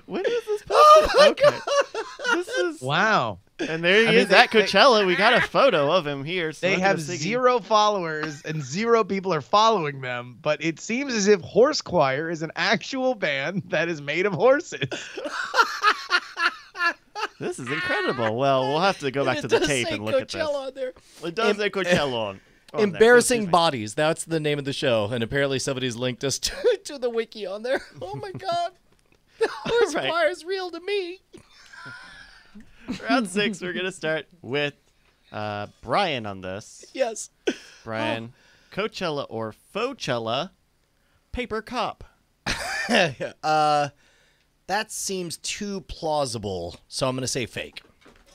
When is this posted? Oh my Okay. God. This is Wow. And there he is at Coachella. We got a photo of him here. They have 0 followers and 0 people are following them, but it seems as if Horse Squire is an actual band that is made of horses. This is incredible. Well, we'll have to go back to the tape and look at this. On there. It does say Coachella on. Embarrassing Bodies. That's the name of the show, and apparently somebody's linked us to the wiki on there. Oh my God, Horse Squire is real to me. Round 6, we're gonna start with Brian on this. Yes, Brian, Coachella or Foachella, Paper Cop. That seems too plausible, so I'm gonna say fake.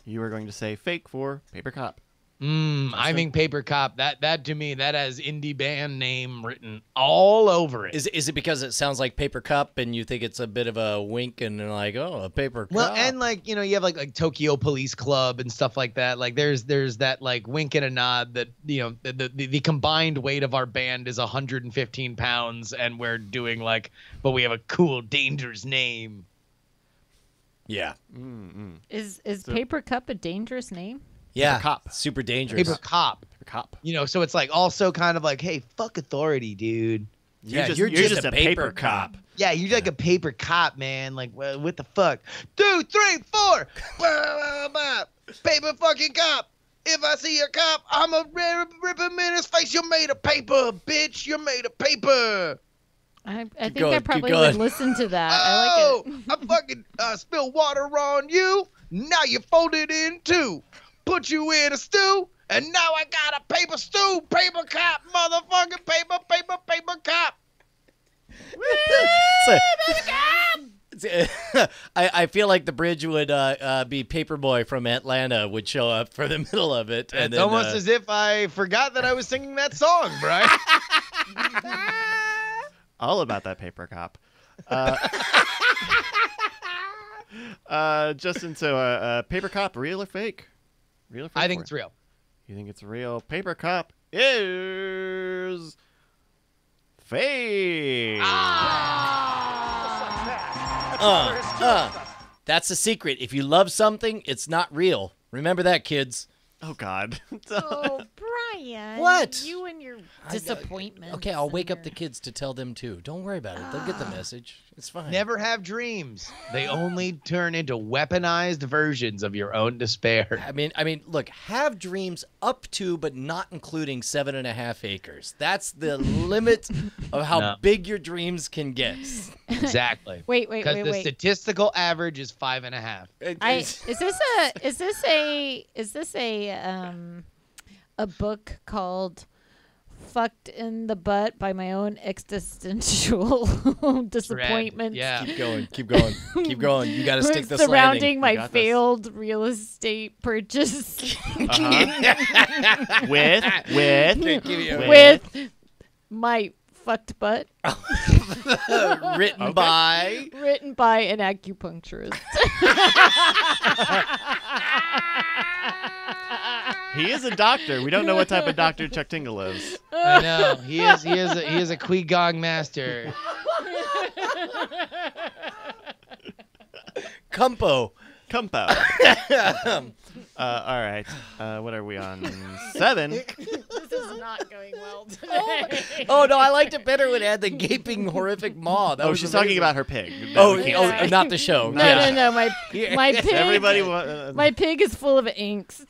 You are going to say fake for Paper Cop. I think Paper Cop. That to me, that has indie band name written all over it. Is it because it sounds like Paper Cup and you think it's a bit of a wink and you're like, oh, a Paper Cup? Well, and like, you know, you have like Tokyo Police Club and stuff like that. Like there's that like wink and a nod that, you know, the combined weight of our band is 115 pounds and we're doing like, but we have a cool, dangerous name. Yeah. Is Paper Cup a dangerous name? Yeah, Paper Cop. Super dangerous. Paper Cop. Paper Cop. You know, so it's like also kind of like, hey, fuck authority, dude. Yeah, you're just a paper cop. Yeah, you're like a paper cop, man. Like, well, what the fuck? 2, 3, 4. Paper fucking cop. If I see a cop, I'm a rip him in his face. You're made of paper, bitch. You're made of paper. I think going, I probably would listen to that. I like it. I fucking spill water on you. Now you folded in two. Put you in a stew. And now I got a paper stew. Paper cop, motherfucking paper cop. I feel like the bridge would be Paperboy from Atlanta would show up for the middle of it. And It's then, almost as if I forgot that I was singing that song, Brian. All about that Paper Cop. Justin, so Paper Cop, real or fake? Real or fake? I think it's real. You think it's real? Paper Cop is fake. That's the secret. If you love something, it's not real. Remember that, kids. Oh, God. Oh, Brian. What? You and your disappointment. Okay, I'll wake up the kids to tell them too. Don't worry about it. They'll get the message. It's fine. Never have dreams. They only turn into weaponized versions of your own despair. I mean, look, have dreams up to, but not including 7.5 acres. That's the limit of how big your dreams can get. Exactly. Wait. Because the statistical average is 5.5. Is this a book called "Fucked in the Butt" by my own existential disappointment? Yeah. Keep going. You got to stick this surrounding landing. my failed real estate purchase with my fucked butt. Written by an acupuncturist. He is a doctor. We don't know what type of doctor Chuck Tingle is. I know. He is a Qui-Gong master. Kumpo. All right. What are we on? 7. This is not going well today. Oh, no, I liked it better when it had the gaping, horrific maw. That was she's amazing. talking about her pig. Not the show. No. My pig. Everybody. My pig is full of angst.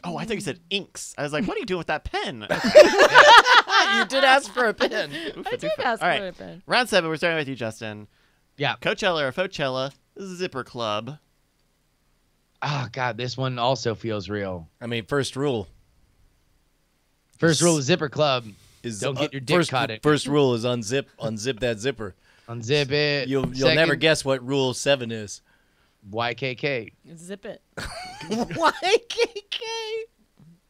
Oh, I thought you said inks. I was like, what are you doing with that pen? You did ask for a pen. I did ask for a pen. Round 7. We're starting with you, Justin. Yeah. Coachella or Foachella, Zipper Club. Oh, God, this one also feels real. I mean, first rule. First rule of Zipper Club is don't get your dick caught in. First rule is unzip that zipper. Unzip it. You'll never guess what rule 7 is. YKK. Zip it. YKK.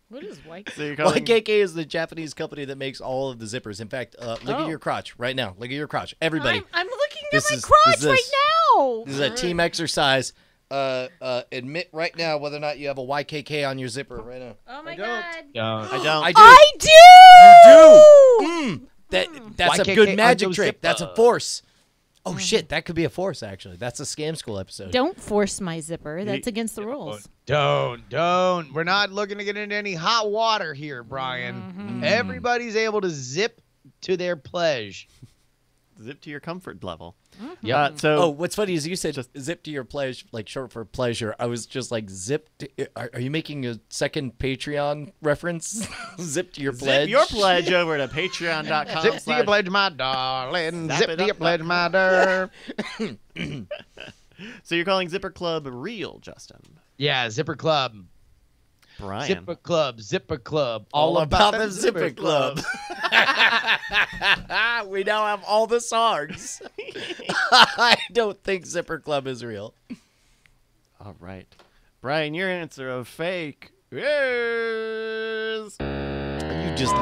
What is YKK? So you're calling... YKK is the Japanese company that makes all of the zippers. In fact, look at your crotch right now. Look at your crotch. Everybody. I'm looking at my crotch right now. This is a team exercise. Admit right now whether or not you have a YKK on your zipper right now. Oh my God. I don't. I do. You do. That's YKK a good magic trick. That's a force. Oh, shit. That could be a force, actually. That's a Scam School episode. Don't force my zipper. That's against the rules. Don't. We're not looking to get into any hot water here, Brian. Everybody's able to zip to their pleasure. Zip to your comfort level. Yeah. So what's funny is you said just zip to your pleasure, like short for pleasure. I was just like, zip to, are you making a second Patreon reference? Zip to your pledge. Zip your pledge over to patreon.com. Zip to your pledge, my darling. Zip to your pledge, my darling. So you're calling Zipper Club real, Justin? Yeah, Zipper Club. Brian. Zipper Club. All about the Zipper Club. We now have all the songs. I don't think Zipper Club is real. All right. Brian, your answer of fake is... You just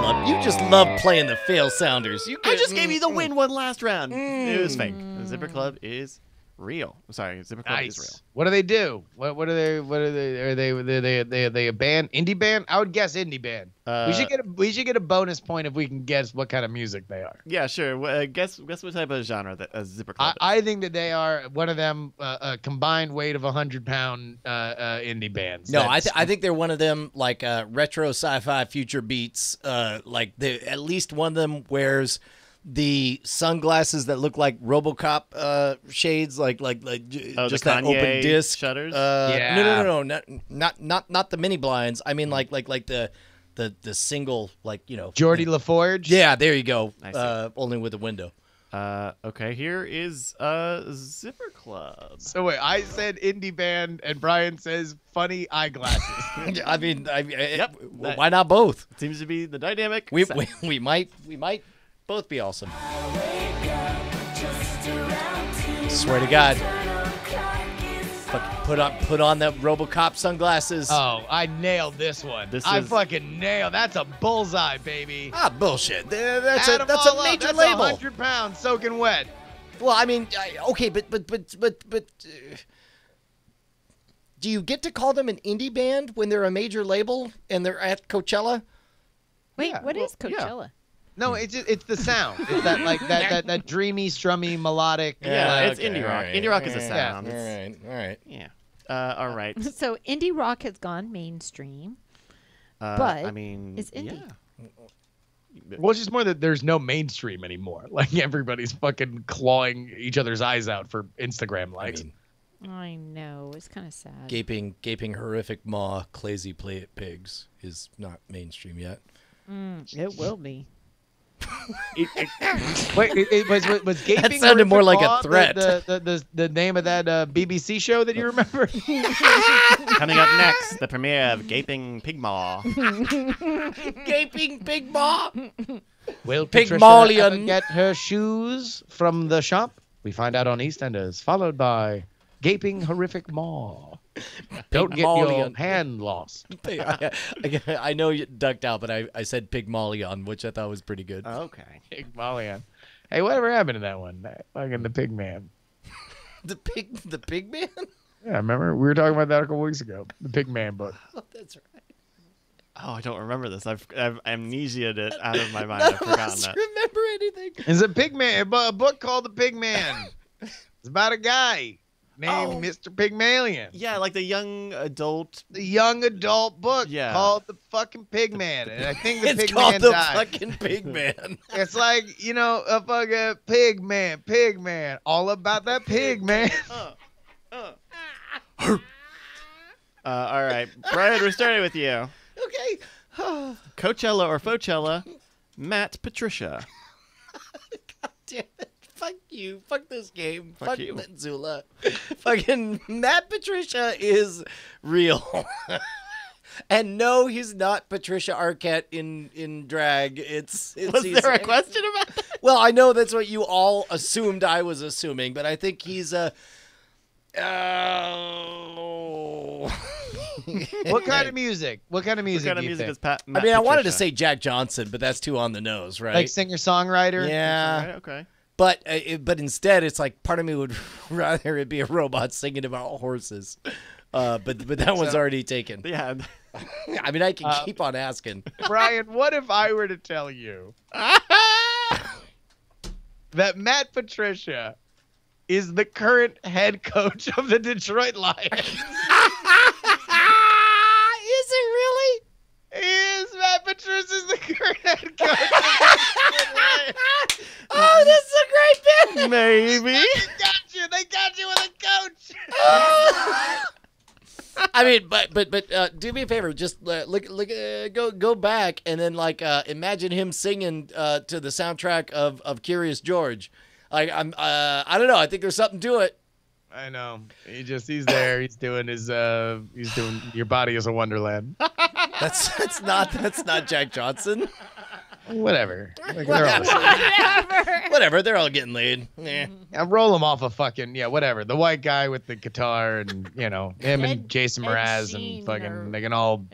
love playing the fail sounders. I just gave you the win one last round. It was fake. The Zipper Club is real. Sorry, Zipper Club is real. What do they do? What are they? Are they a band? Indie band? I would guess indie band. We should get a bonus point if we can guess what kind of music they are. Yeah, sure. Guess what type of genre that a Zipper Club is. I think that they are one of them a combined weight of 100-pound indie bands. No, I think they're one of them like retro sci-fi future beats. Like at least one of them wears the sunglasses that look like RoboCop shades, like just that open disc shutters. Yeah. No, not the mini blinds. I mean like the single, like, you know, Geordie LaForge. Yeah, there you go. Only with a window. Okay, here is Zipper Club. So wait, I said indie band, and Brian says funny eyeglasses. I mean, Yep. Why not both? Seems to be the dynamic. We might both be awesome. Swear to God. Put on that RoboCop sunglasses. Oh, I nailed this one. I fucking nailed. That's a bullseye, baby. Ah, bullshit. That's a major That's label. 100 pounds soaking wet. Well, I mean, okay, but do you get to call them an indie band when they're a major label and they're at Coachella? Wait, what is Coachella? Yeah. No, it's the sound. It's that dreamy, strummy, melodic. Yeah, it's okay, indie rock. right, Indie rock is a right, sound. All right. Yeah. All right. So indie rock has gone mainstream, but I mean, it's indie. Yeah. Well, it's just more that there's no mainstream anymore. Like everybody's fucking clawing each other's eyes out for Instagram likes. I know, it's kind of sad. Gaping, horrific maw, clazy pigs is not mainstream yet. It will be. Wait, was gaping? That sounded more like a threat. The name of that BBC show that you remember? Coming up next, the premiere of Gaping Pigmaw. Gaping pig maw. Will Patricia Pygmalion ever get her shoes from the shop? We find out on EastEnders, followed by Gaping Horrific Maw. Don't get your hand lost. I know you ducked out, but I said Pygmalion, which I thought was pretty good. Okay. Pygmalion. Hey, whatever happened to that one? Fucking the Pigman. The pig man? Yeah, remember? We were talking about that a couple weeks ago. The Pigman book. Oh, that's right. Oh, I don't remember this. I've amnesia'd it out of my mind. I've forgotten that. Remember anything? It's a Pigman, a book called The Pigman. It's about a guy named Mr. Pygmalion. Yeah, like the young adult. The young adult book called The fucking Pigman. And I think the It's Pigman called The died. fucking Pigman. It's like, a fucking Pigman. All about that Pigman. All right. Brian, we're starting with you. Okay. Coachella or Fochella, Matt Patricia. God damn it. Fuck you. Fuck this game. Fuck you. Zula. Fucking Matt Patricia is real. And no, he's not Patricia Arquette in drag. Was there a question about that? Well, I know that's what you all assumed I was assuming, but I think he's a... What kind of music? What kind of music What kind of do you music think? is Matt I mean, I wanted to Patricia? say Jack Johnson, but that's too on the nose, right? Like singer-songwriter? Yeah. Right, okay. But instead, it's like part of me would rather it be a robot singing about horses. But that one's already taken. Yeah. I mean, I can keep on asking. Brian, what if I were to tell you that Matt Patricia is the current head coach of the Detroit Lions. Is it really? Is Matt Patricia is the current head coach of the Detroit Lions. Oh, this is a great bit. Maybe. They got you with a coach. I mean, but do me a favor, just go back and then imagine him singing to the soundtrack of Curious George. I don't know. I think there's something to it. I know. He's there. He's doing Your Body is a Wonderland. That's not Jack Johnson. Whatever. Whatever. They're all getting laid. Yeah. I roll him off a fucking whatever. The white guy with the guitar and him and Jason Mraz and fucking they can all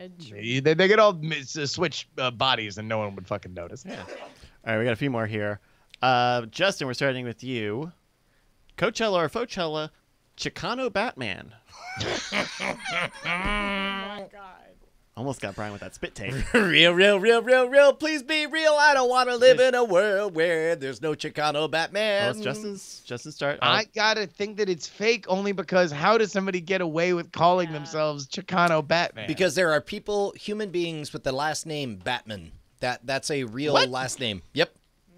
switch bodies and no one would fucking notice. Yeah. All right, we got a few more here. Justin, we're starting with you. Coachella or Fochella, Chicano Batman. Oh, God. Almost got Brian with that spit take. Real. Please be real. I don't want to live in a world where there's no Chicano Batman. Well, it's Justin's start. I gotta think that it's fake only because how does somebody get away with calling themselves Chicano Batman? Because there are human beings with the last name Batman. That's a real last name. Yep.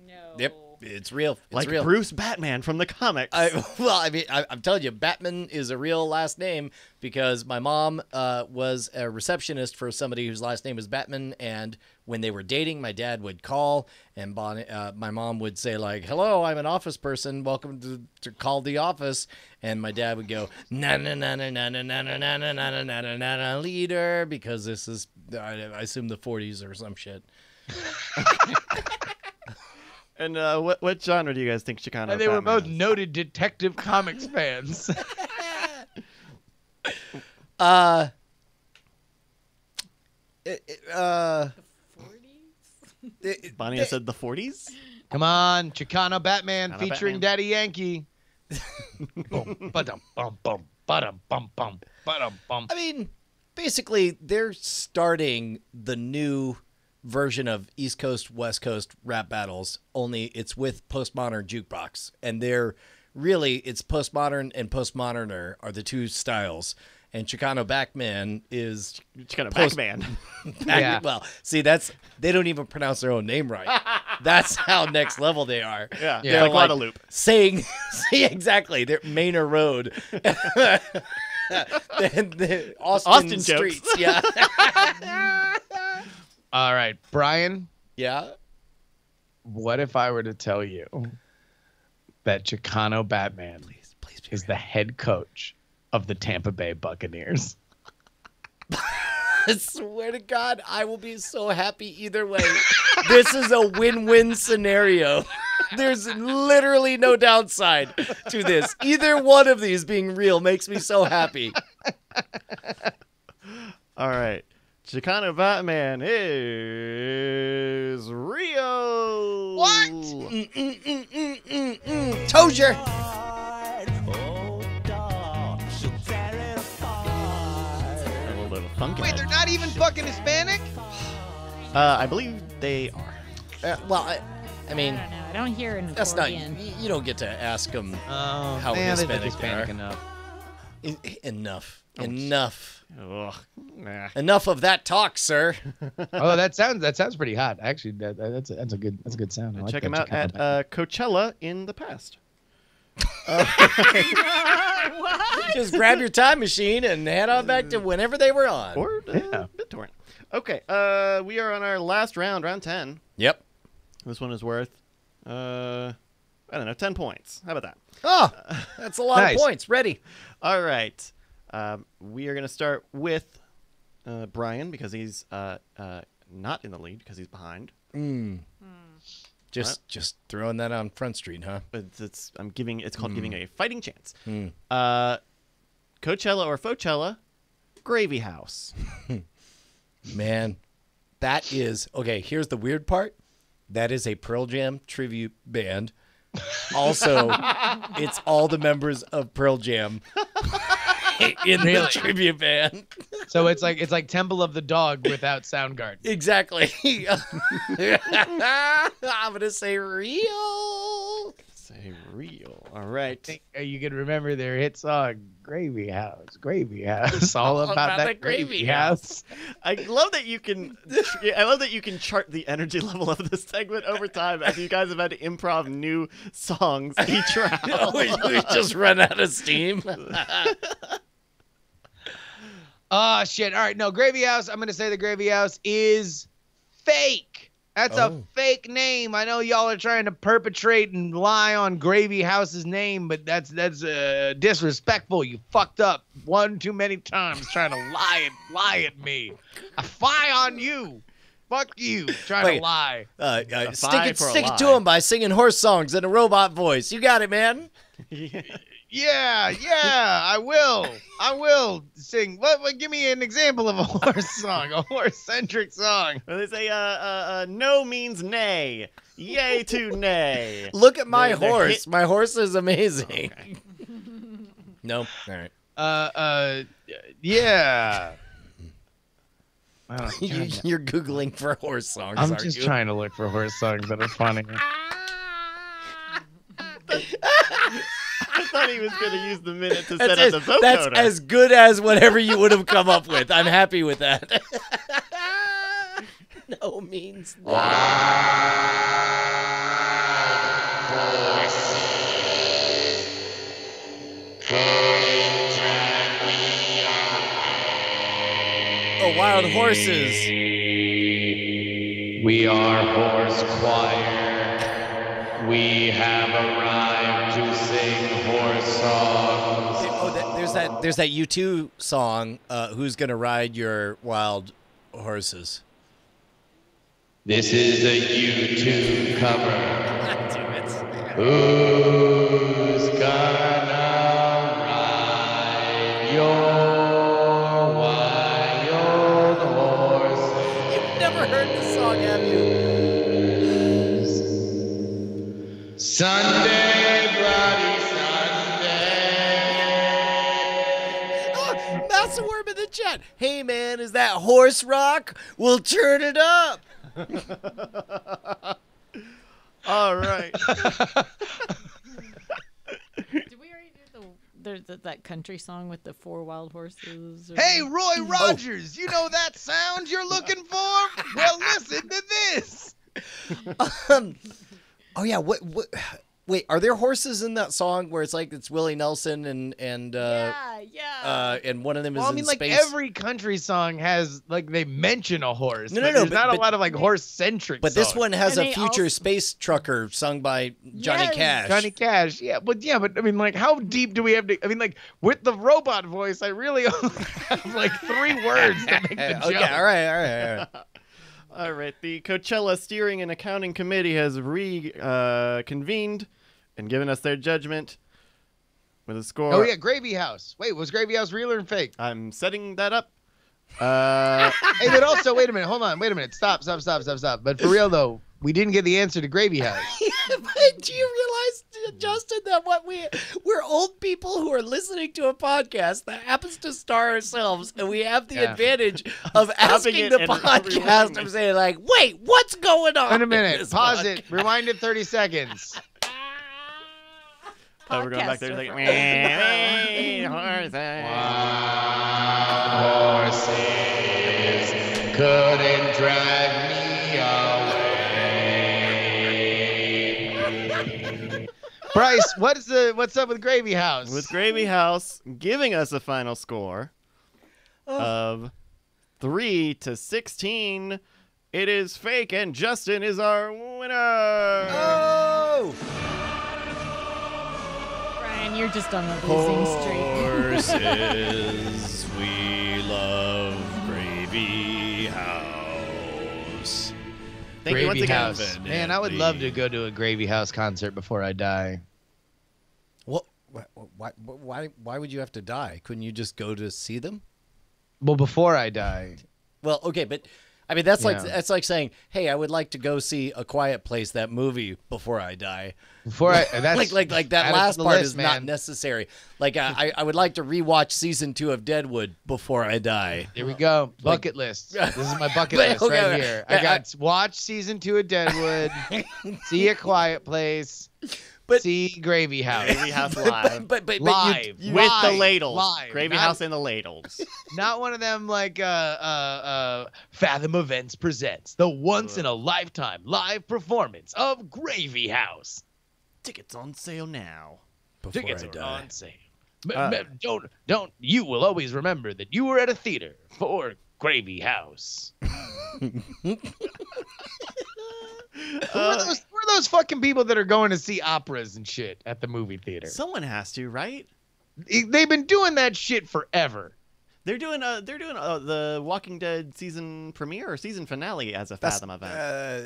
No. Yep. It's real. It's like real. Bruce Batman from the comics. I'm telling you, Batman is a real last name because my mom was a receptionist for somebody whose last name was Batman, and when they were dating, my dad would call, and my mom would say like, "Hello, I'm an office person. Welcome to call the office," and my dad would go, "Na na na na na na na na na na na na na na leader," because this is I assume the 40s or some shit. And what genre do you guys think Chicano They were Batman both is? noted Detective Comics fans. The 40s? Bonnie said the 40s? Come on, Chicano Batman Chicano featuring Batman. Daddy Yankee. Boom, ba-dum, bum, bum, ba-dum, bum, bum, ba-dum, bum. I mean, basically, they're starting the new version of East Coast, West Coast rap battles, only it's with postmodern jukebox. And it's postmodern and postmoderner are the two styles. And Chicano Batman is Chicano Batman. Yeah. Well, see, they don't even pronounce their own name right. That's how next level they are. Yeah, Yeah. like Guadalupe. Saying exactly, their Manor Road. the Austin jokes. streets. Yeah. All right, Brian, Yeah. what if I were to tell you that Chicano Batman Please is the head coach of the Tampa Bay Buccaneers? I swear to God, I will be so happy either way. This is a win-win scenario. There's literally no downside to this. Either one of these being real makes me so happy. All right. Chicano Batman is Rio. What? Tozier. A little bit of a funk. Wait, they're not even fucking Hispanic? I believe they are. I mean, I don't know. I don't hear an that's not. accordion. You don't get to ask them Oh, how Hispanic they are. enough. Enough. Ouch. Enough. Ugh. Nah. Enough of that talk, sir. Oh, that sounds pretty hot. Actually, that's a good sound. I like Check that him out Chicano at Batman. Coachella in the past. Just grab your time machine and head on back to whenever they were on. Or Yeah. BitTorrent. Okay, we are on our last round, round 10. Yep. This one is worth, I don't know, 10 points. How about that? Oh, that's a lot Nice. of points. Ready. All right. We are going to start with Brian because he's not in the lead because he's behind. Just throwing that on Front Street, huh? But it's called giving a fighting chance. Mm. Coachella or Fochella, Gravy House. Man, that is okay. Here's the weird part. That is a Pearl Jam tribute band. Also, it's all the members of Pearl Jam in the tribute band. So it's like Temple of the Dog without Soundgarden. Exactly. I'm gonna say real. Say A reel. All right. You can remember their hit song, Gravy House. Gravy House. All about that gravy house. I love that you can. I love that you can chart the energy level of this segment over time as you guys have had to improv new songs each round. we just run out of steam. Oh, shit. All right. No, Gravy House. I'm going to say the Gravy House is fake. That's a fake name. I know y'all are trying to perpetrate and lie on Gravy House's name, but that's disrespectful. You fucked up one too many times trying to lie at me. I fie on you. Fuck you, trying to lie. Stick it to him by singing horse songs in a robot voice. You got it, man. Yeah, I will sing. Give me an example of a horse song, a horse-centric song. Well, they say, no means nay. Yay to nay. Look at my horse. My horse is amazing. Okay. No? All right. Yeah. You're Googling for horse songs, I'm just trying to look for horse songs that are funny. I thought he was going to use the minute to set up the vote. That's as good as whatever you would have come up with. I'm happy with that. No means no. Oh, wild horses. We are Horse Choir. We have arrived to sing horse songs. Oh, there's that U2 song, Who's Gonna Ride Your Wild Horses? This is a U2 cover. Damn it. Who's gonna ride your wild horses? You've never heard this song, have you? Sunday, bloody Sunday. Oh, Master Worm in the chat. Hey, man, is that horse rock? We'll turn it up. All right. Did we already do that country song with the 4 wild horses? Hey, Roy Rogers, you know that sound you're looking for? Well, listen to this. Oh yeah, wait, are there horses in that song where it's Willie Nelson and and one of them is in space? Every country song has they mention a horse. No, there's not a lot of horse-centric But songs. this one has a future space trucker sung by Johnny Cash. Johnny Cash, but I mean, how deep do we have to? I mean, with the robot voice, I really only have 3 words to make the joke. Okay, all right. All right, the Coachella Steering and Accounting Committee has convened and given us their judgment with a score. Oh, yeah, Gravy House. Wait, was Gravy House real or fake? I'm setting that up. Hey, but also, wait a minute. Hold on. Wait a minute. Stop. But for real, though, we didn't get the answer to Gravy House. But do you realize, Justin, that we're old people who are listening to a podcast that happens to star ourselves, and we have the advantage of asking the podcast of saying, wait, what's going on? Wait a minute. Pause it. Rewind it 30 seconds. Oh, we're going back there. Horses couldn't drag me away. Bryce, what's up with Gravy House? With Gravy House giving us a final score of 3-16. It is fake, and Justin is our winner. Oh! Brian, you're just on a losing streak. Horses, we love Gravy House. Thank you once again. Man, I would love to go to a Gravy House concert before I die. What? Why would you have to die? Couldn't you just go to see them? Well, before I die. Well, okay, but I mean that's like saying, "Hey, I would like to go see A Quiet Place, that movie, before I die." Before I that's like that last part is not necessary. I would like to rewatch season 2 of Deadwood before I die. Here we go. Bucket list. This is my bucket list right here. I got watch season 2 of Deadwood, see A Quiet Place, see Gravy House. Gravy House live. but Live. With the Live. ladles. Live. Gravy Not- House and the ladles. Not one of them like Fathom Events presents the once in a lifetime live performance of Gravy House. Tickets on sale now. Before Tickets I are die. on sale. Don't. You will always remember that you were at a theater for Gravy House. Who are those fucking people that are going to see operas and shit at the movie theater? Someone has to, right? They've been doing that shit forever. They're doing the Walking Dead season premiere or season finale as a Fathom event.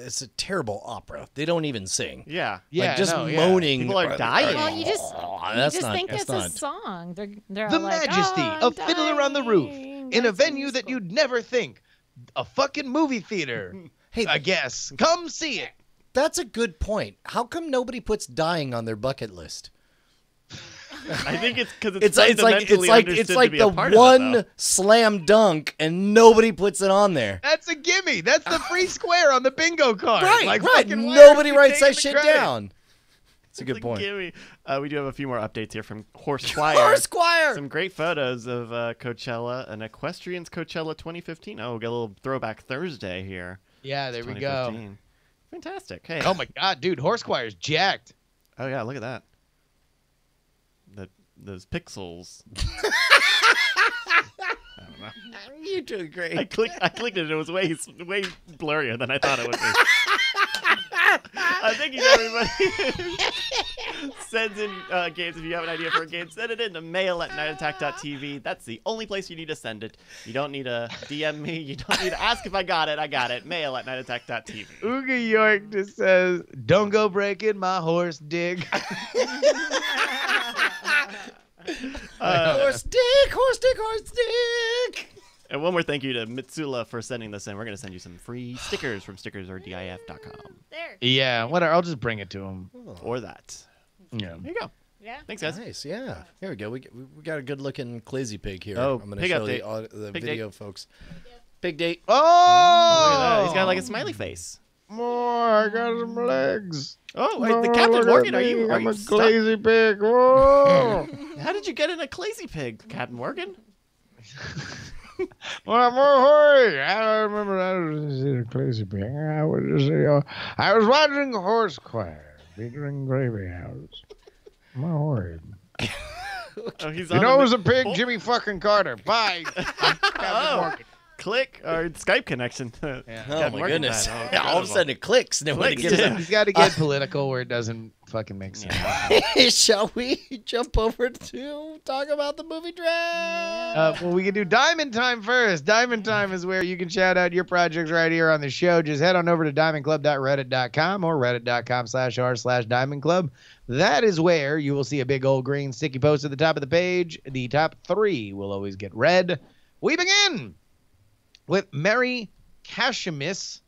It's a terrible opera. They don't even sing. Yeah. Yeah, Like, just no, yeah. moaning. People are dying. Well, you just That's just not- think that's it's not- a song. They're The all like, majesty "Oh, of I'm Fiddler on the Roof dying." in a That's venue that musical. you'd never think. A fucking movie theater. Hey, I guess. Come see it. that's a good point. How come nobody puts dying on their bucket list? I think it's because It's like the one slam dunk, and nobody puts it on there. That's a gimme. That's the free square on the bingo card. Right, Like, right. fucking why Nobody aren't you writes that taking the shit credit? down. It's a good point. We do have a few more updates here from Horse Squire. Horse Squire. Some great photos of Coachella and Equestrians Coachella 2015. Oh, we got a little throwback Thursday here. Yeah, there we go. 2015. Fantastic. Hey. Oh my God, dude, Horse Squire's jacked. Oh yeah, look at that. Those pixels. I don't know. You're doing great. I clicked it. And it was way blurrier than I thought it would be. Thank you to everybody. Sends in games. If you have an idea for a game, send it in to mail@nightattack.tv. That's the only place you need to send it. You don't need to DM me. You don't need to ask if I got it. I got it. Mail@nightattack.tv. Ooga York just says, "Don't go breaking my horse dig." Horse dick. And one more thank you to Mitsula for sending this in. We're going to send you some free stickers from stickersordif.com. There. Yeah, whatever. I'll just bring it to him. Or that. Yeah. There you go. Yeah. Thanks, guys. Nice, yeah. Here we go. We got a good looking Clazy Pig here. Oh, I'm going to pig show update. the Pig video, date. folks. Pig date. Oh, Look at that. He's got like a smiley face. more. I got some legs. Oh, wait, the Captain Morgan, are you I'm a stuck? lazy pig. Whoa. How did you get in a Clazy Pig, Captain Morgan? Well, I'm hurry. I remember I was in a crazy pig. I was just, I was watching Horse Squire featuring Gravy House. I'm hurry. Oh, he's You on know the- who's a pig? Oh. Jimmy fucking Carter. Bye. Captain Morgan. Click or Skype connection. Oh, Captain my Morgan goodness. fan. Oh, All of a incredible. sudden it clicks. And then when it Clicks, gives yeah. He's got to get political where it doesn't fucking make sense. Shall we jump over to talk about the movie draft? Well, we can do Diamond Time first. Diamond Time is where you can shout out your projects right here on the show. Just head on over to diamondclub.reddit.com or reddit.com/r/diamondclub. That is where you will see a big old green sticky post at the top of the page. The top 3 will always get read. We begin with Mary Cashimis.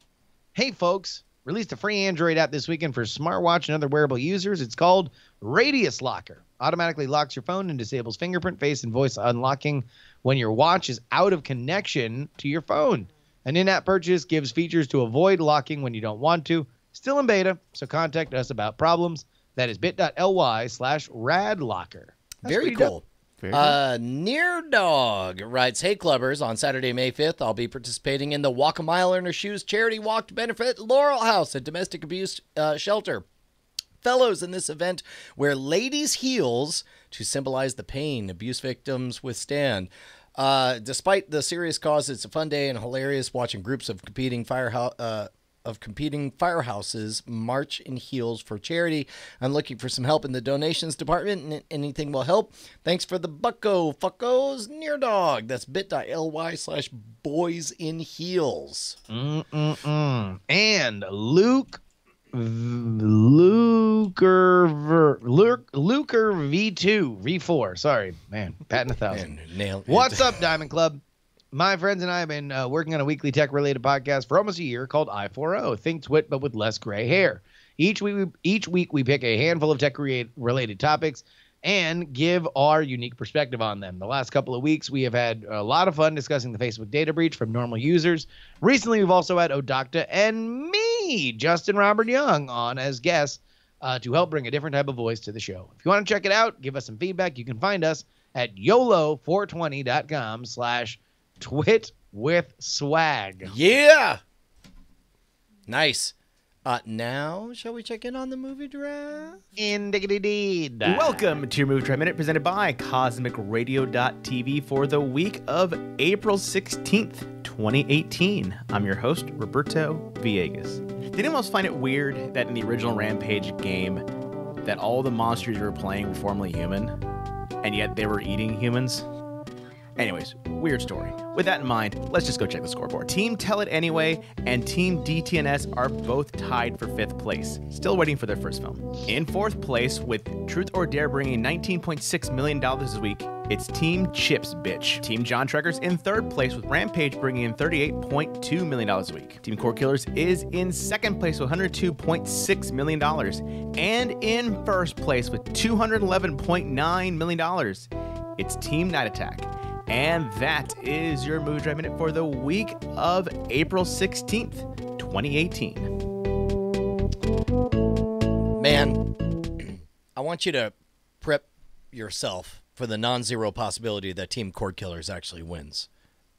Hey, folks. Released a free Android app this weekend for smartwatch and other wearable users. It's called Radius Locker. Automatically locks your phone and disables fingerprint, face, and voice unlocking when your watch is out of connection to your phone. An in-app purchase gives features to avoid locking when you don't want to. Still in beta, so contact us about problems. That is bit.ly/radlocker. Very cool. Very good. Near Dog writes, "Hey Clubbers, on Saturday, May 5th, I'll be participating in the Walk a Mile in Her Shoes charity walk to benefit Laurel House, a domestic abuse shelter. Fellows, in this event wear ladies' heels to symbolize the pain abuse victims withstand. Despite the serious cause, it's a fun day and hilarious watching groups of competing firehouses march in heels for charity. I'm looking for some help in the donations department, and anything will help. Thanks for the bucko, fuckos, Near Dog. That's bit.ly/boysinheels. And Luker V4. Sorry, man. Patting 1,000. Nailed it. What's up, Diamond Club? My friends and I have been working on a weekly tech-related podcast for almost a year called I4O. Think Twit, but with less gray hair. Each week we pick a handful of tech-related topics and give our unique perspective on them. The last couple of weeks, we have had a lot of fun discussing the Facebook data breach from normal users. Recently, we've also had Odocta and me, Justin Robert Young, on as guests. to help bring a different type of voice to the show. If you want to check it out, give us some feedback. You can find us at YOLO420.com/twitwithswag. Yeah. Nice. Now, shall we check in on the movie draft? Indeed. Welcome to your Movie Drive Minute presented by CosmicRadio.tv for the week of April 16th, 2018. I'm your host, Roberto Villegas. Did anyone else find it weird that in the original Rampage game that all the monsters you were playing were formerly human, and yet they were eating humans? Anyways, weird story. With that in mind, let's just go check the scoreboard. Team Tell It Anyway and Team DTNS are both tied for 5th place, still waiting for their first film. In 4th place, with Truth or Dare bringing $19.6 million this week, it's Team Chips Bitch. Team John Trekker's in 3rd place, with Rampage bringing in $38.2 million a week. Team Core Killers is in 2nd place with $102.6 million. And in 1st place with $211.9 million, it's Team Night Attack. And that is your Movie Drive Minute for the week of April 16th, 2018. Man, I want you to prep yourself for the non-zero possibility that Team Cord Killers actually wins.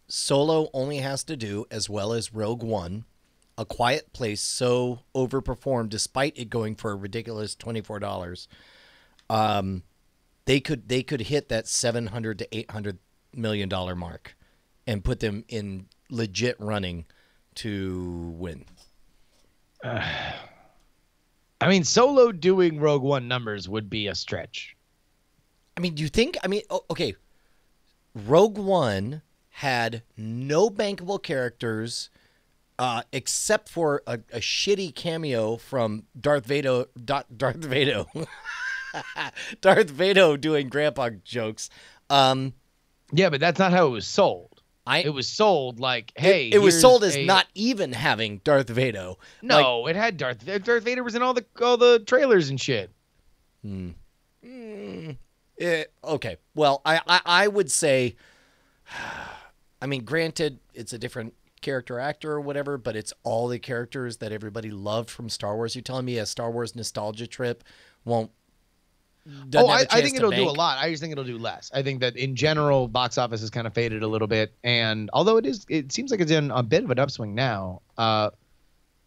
Solo only has to do, as well as Rogue One, A Quiet Place so overperformed despite it going for a ridiculous $24. They could hit that $700 to $800 million mark and put them in legit running to win. I mean, Solo doing Rogue One numbers would be a stretch. I mean, do you think? I mean, okay. Rogue One had no bankable characters except for a shitty cameo from Darth Vader. Darth Vader doing grandpa jokes. Yeah, but that's not how it was sold. It was sold like, hey, it was sold as not even having Darth Vader. No, it had Darth Vader was in all the trailers and shit. Okay, well, I would say, I mean, granted, it's a different character actor or whatever, but it's all the characters that everybody loved from Star Wars. You're telling me a Star Wars nostalgia trip won't? I think it'll do a lot. I just think it'll do less. I think that in general, box office has kind of faded a little bit, and although it seems like it's in a bit of an upswing now,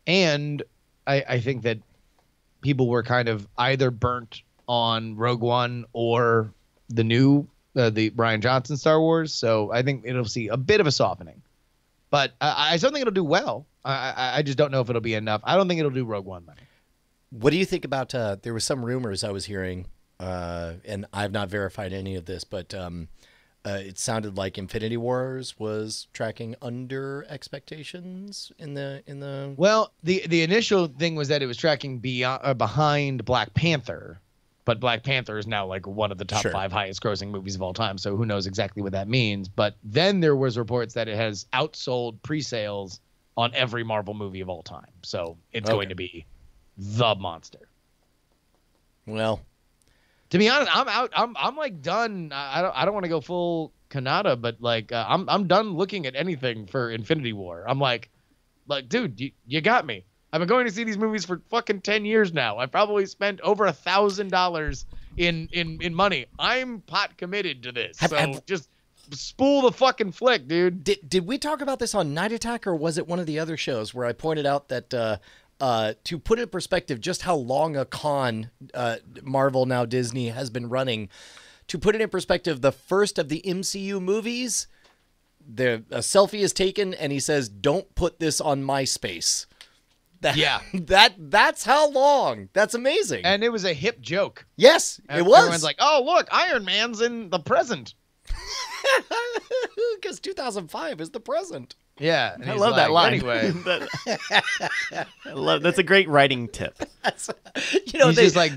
and I think that people were kind of either burnt on Rogue One or the new the Rian Johnson Star Wars, so I think it'll see a bit of a softening. But I still think it'll do well. I just don't know if it'll be enough. I don't think it'll do Rogue One money. What do you think about? There were some rumors I was hearing. And I've not verified any of this, but it sounded like Infinity Wars was tracking under expectations in the. Well, the initial thing was that it was tracking behind Black Panther, but Black Panther is now like one of the top 5 highest grossing movies of all time. So who knows exactly what that means? But then there was reports that it has outsold pre-sales on every Marvel movie of all time. So it's going to be the monster. Well. To be honest, I'm out. I'm like done. I don't want to go full Kanata, but like I'm done looking at anything for Infinity War. I'm like, dude, you got me. I've been going to see these movies for fucking 10 years now. I've probably spent over $1,000 in money. I'm pot committed to this. Just spool the fucking flick, dude. Did we talk about this on Night Attack, or was it one of the other shows where I pointed out that to put in perspective just how long a con Marvel, now Disney, has been running, to put it in perspective, the first of the MCU movies, a selfie is taken and he says, "Don't put this on MySpace." That's how long. That's amazing. And it was a hip joke. Yes, it was. Everyone's like, "Oh, look, Iron Man's in the present." Because 2005 is the present. Yeah, I love that line. Anyway, I love that's a great writing tip. he's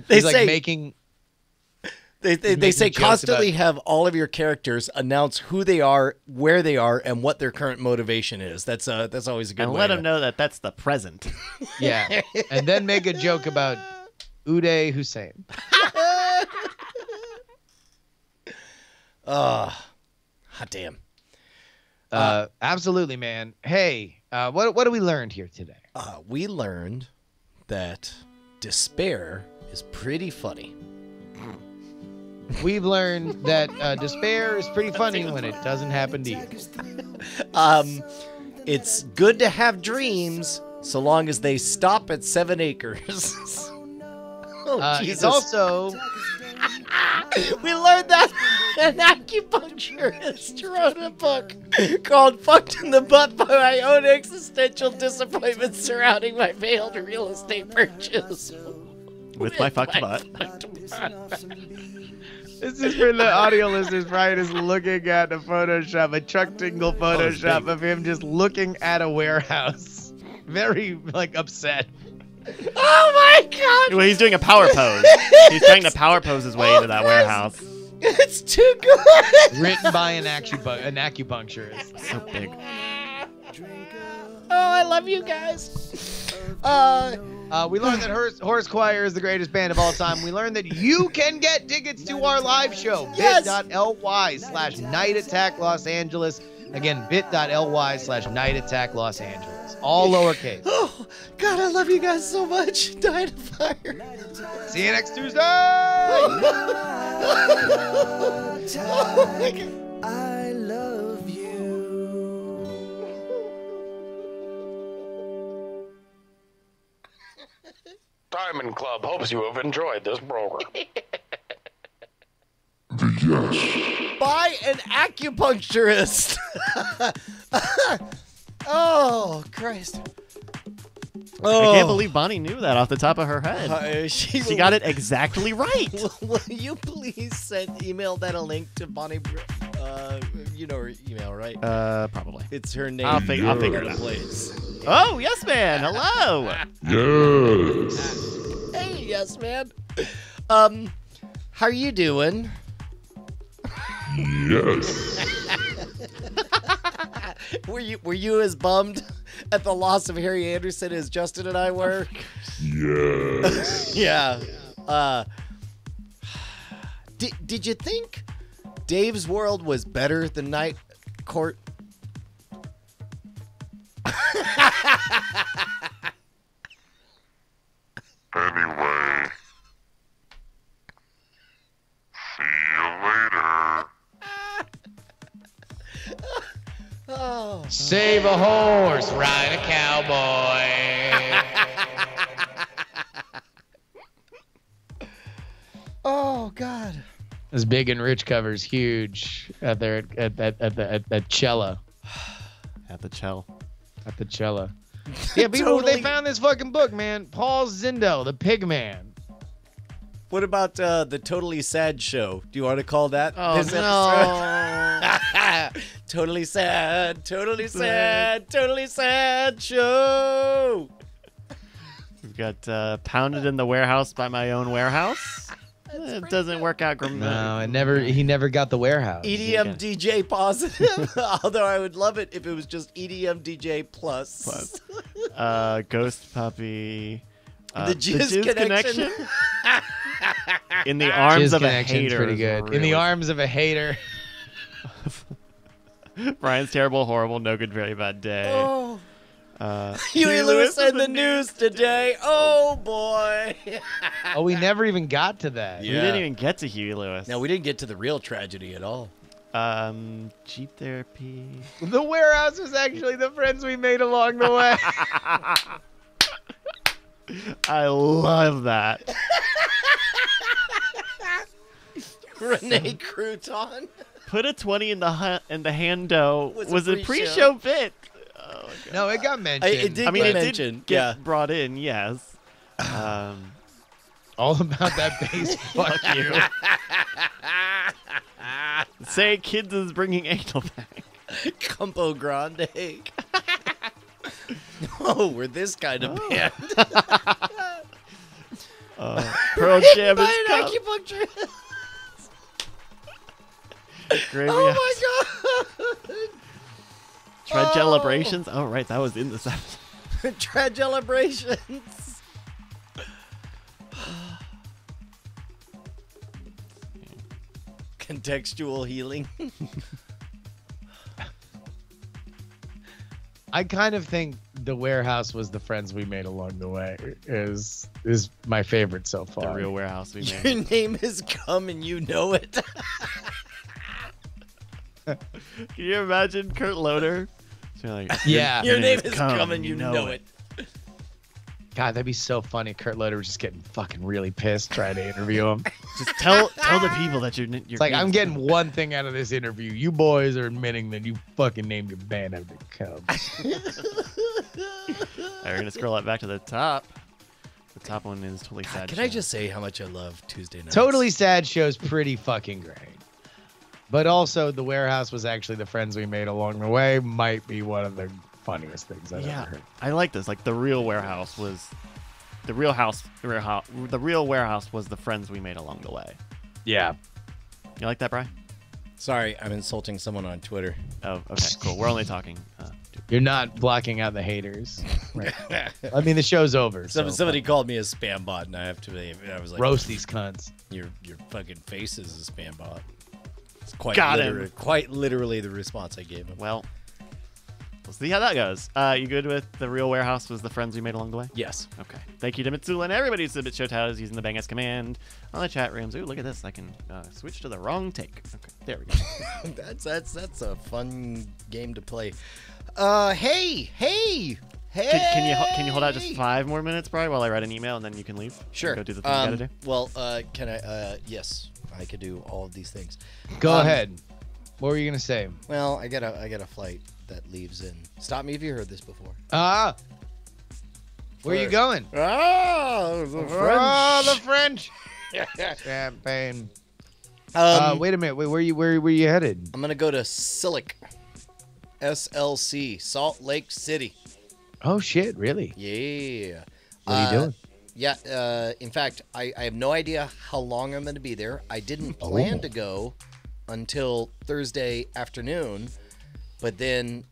making. They say constantly have all of your characters announce who they are, where they are, and what their current motivation is. That's always a good. And way let them know that that's the present. Yeah, and then make a joke about Uday Hussein. Hot damn. Absolutely, man. Hey, what have we learned here today? We learned that despair is pretty funny. We've learned that despair is pretty funny when it doesn't happen to you. It's good to have dreams so long as they stop at 7 acres. Oh, It's Jesus. also We learned that an acupuncturist wrote a book called Fucked in the Butt by My Own Existential Disappointment Surrounding My Failed Real Estate Purchase. With my fucked butt. this is for the audio listeners. Brian is looking at a Photoshop, a Chuck Tingle Photoshop of him just looking at a warehouse, very like upset. Oh my God! Well, he's doing a power pose. He's trying to power pose his way into that warehouse. It's too good! Written by an acupuncturist. So big. Oh, I love you guys. We learned that Horse Choir is the greatest band of all time. We learned that you can get tickets to our live show. Yes. bit.ly/Night Attack Los Angeles. Again, bit.ly/Night Attack Los Angeles. All lowercase. Oh, God, I love you guys so much. Died of fire. See you next Tuesday. Oh my God. I love you. Diamond Club hopes you have enjoyed this program. By an acupuncturist. Oh, Christ. Oh. I can't believe Bonnie knew that off the top of her head. She got it exactly right. Will you please email that a link to Bonnie? You know her email, right? Probably. It's her name. I'll figure it out. Place. Oh, yes, man. Hello. Yes. Hey, yes, man. How are you doing? Yes. Were you as bummed at the loss of Harry Anderson as Justin and I were? Yes. Yeah. Did you think Dave's World was better than Night Court? Anyway. See you later. Oh. Save a horse, ride a cowboy. Oh God. This Big and Rich cover is huge at their at Cella. At the Chell. At the Cella. Yeah, people Totally. they found this fucking book, man. Paul Zindo, the Pigman. What about the Totally Sad Show? Do you want to call that Oh, this episode? Totally sad, totally sad, totally sad show. We've got Pounded in the Warehouse by My Own Warehouse. It doesn't work out. No, he never got the warehouse. EDM DJ positive. Although I would love it if it was just EDM DJ plus. Ghost Puppy. The Jizz Connection. In the Arms Jizz of a Connection's Hater. pretty is good. In really- the Arms of a Hater. Brian's Terrible, Horrible, No Good, Very Bad Day. Oh. Huey Huey Lewis in the news today. Oh boy. Oh, we never even got to that. We didn't even get to Huey Lewis. No, we didn't get to the real tragedy at all. Cheap Therapy. The warehouse was actually the friends we made along the way. I love that. Renee Crouton. Put a 20 in the hando Was a a pre-show bit. Oh, God. No, it got mentioned. It did I mean, get it mentioned. did get Yeah. brought in, yes. All about that bass. Fuck you. Say Kids is bringing anal back. Campo Grande. Oh, we're this kind of band. Pearl Jam is By an coming. acupuncturist. Graveyard. Oh my God. Tragelabrations. Oh, right, that was in this episode. Tragelabrations. Contextual healing. I kind of think the warehouse was the friends we made along the way. Is my favorite so far. The real warehouse we Your made. name has come and you know it. Can you imagine Kurt Loder? So you're like, Yeah. Your name has come and you know it. God, that'd be so funny. Kurt Loder was just getting fucking really pissed trying to interview him. Just tell the people that you're. It's like, I'm getting one thing out of this interview. You boys are admitting that you fucking named your band after Cubs. We're gonna scroll up back to the top. The top one is Totally Sad. Can Show. I just say how much I love Tuesday nights? Totally Sad Show's pretty fucking great. But also, the warehouse was actually the friends we made along the way. Might be one of the funniest things I've ever heard. I like this. Like the real warehouse was, the real warehouse was the friends we made along the way. Yeah. You like that, Brian? Sorry, I'm insulting someone on Twitter. Oh, okay, cool. We're only talking. You're not blocking out the haters. Right. I mean, the show's over. Somebody called me a spam bot, and I have to. I was like, roast these cunts. Your fucking face is a spam bot. It's quite quite literally the response I gave him. Well, we'll see how that goes. You good with the real warehouse was the friends we made along the way? Yes. Okay. Thank you to Mitsula and everybody who submit show titles using the Bang S command on the chat rooms. Ooh, look at this. I can switch to the wrong take. Okay, there we go. That's a fun game to play. Hey. Can you hold out just 5 more minutes, Brian, while I write an email and then you can leave? Sure. Go do the thing you gotta do. Well, can I? Yes, I could do all of these things. Go ahead. What were you gonna say? Well, I got a flight that leaves in. Stop me if you heard this before. Where are you going? The The French. Champagne. French. Wait a minute. Wait, where you headed? I'm gonna go to SLC, Salt Lake City. Oh shit! Really? Yeah. What are you doing? Yeah. In fact, I have no idea how long I'm going to be there. I didn't plan to go until Thursday afternoon, but then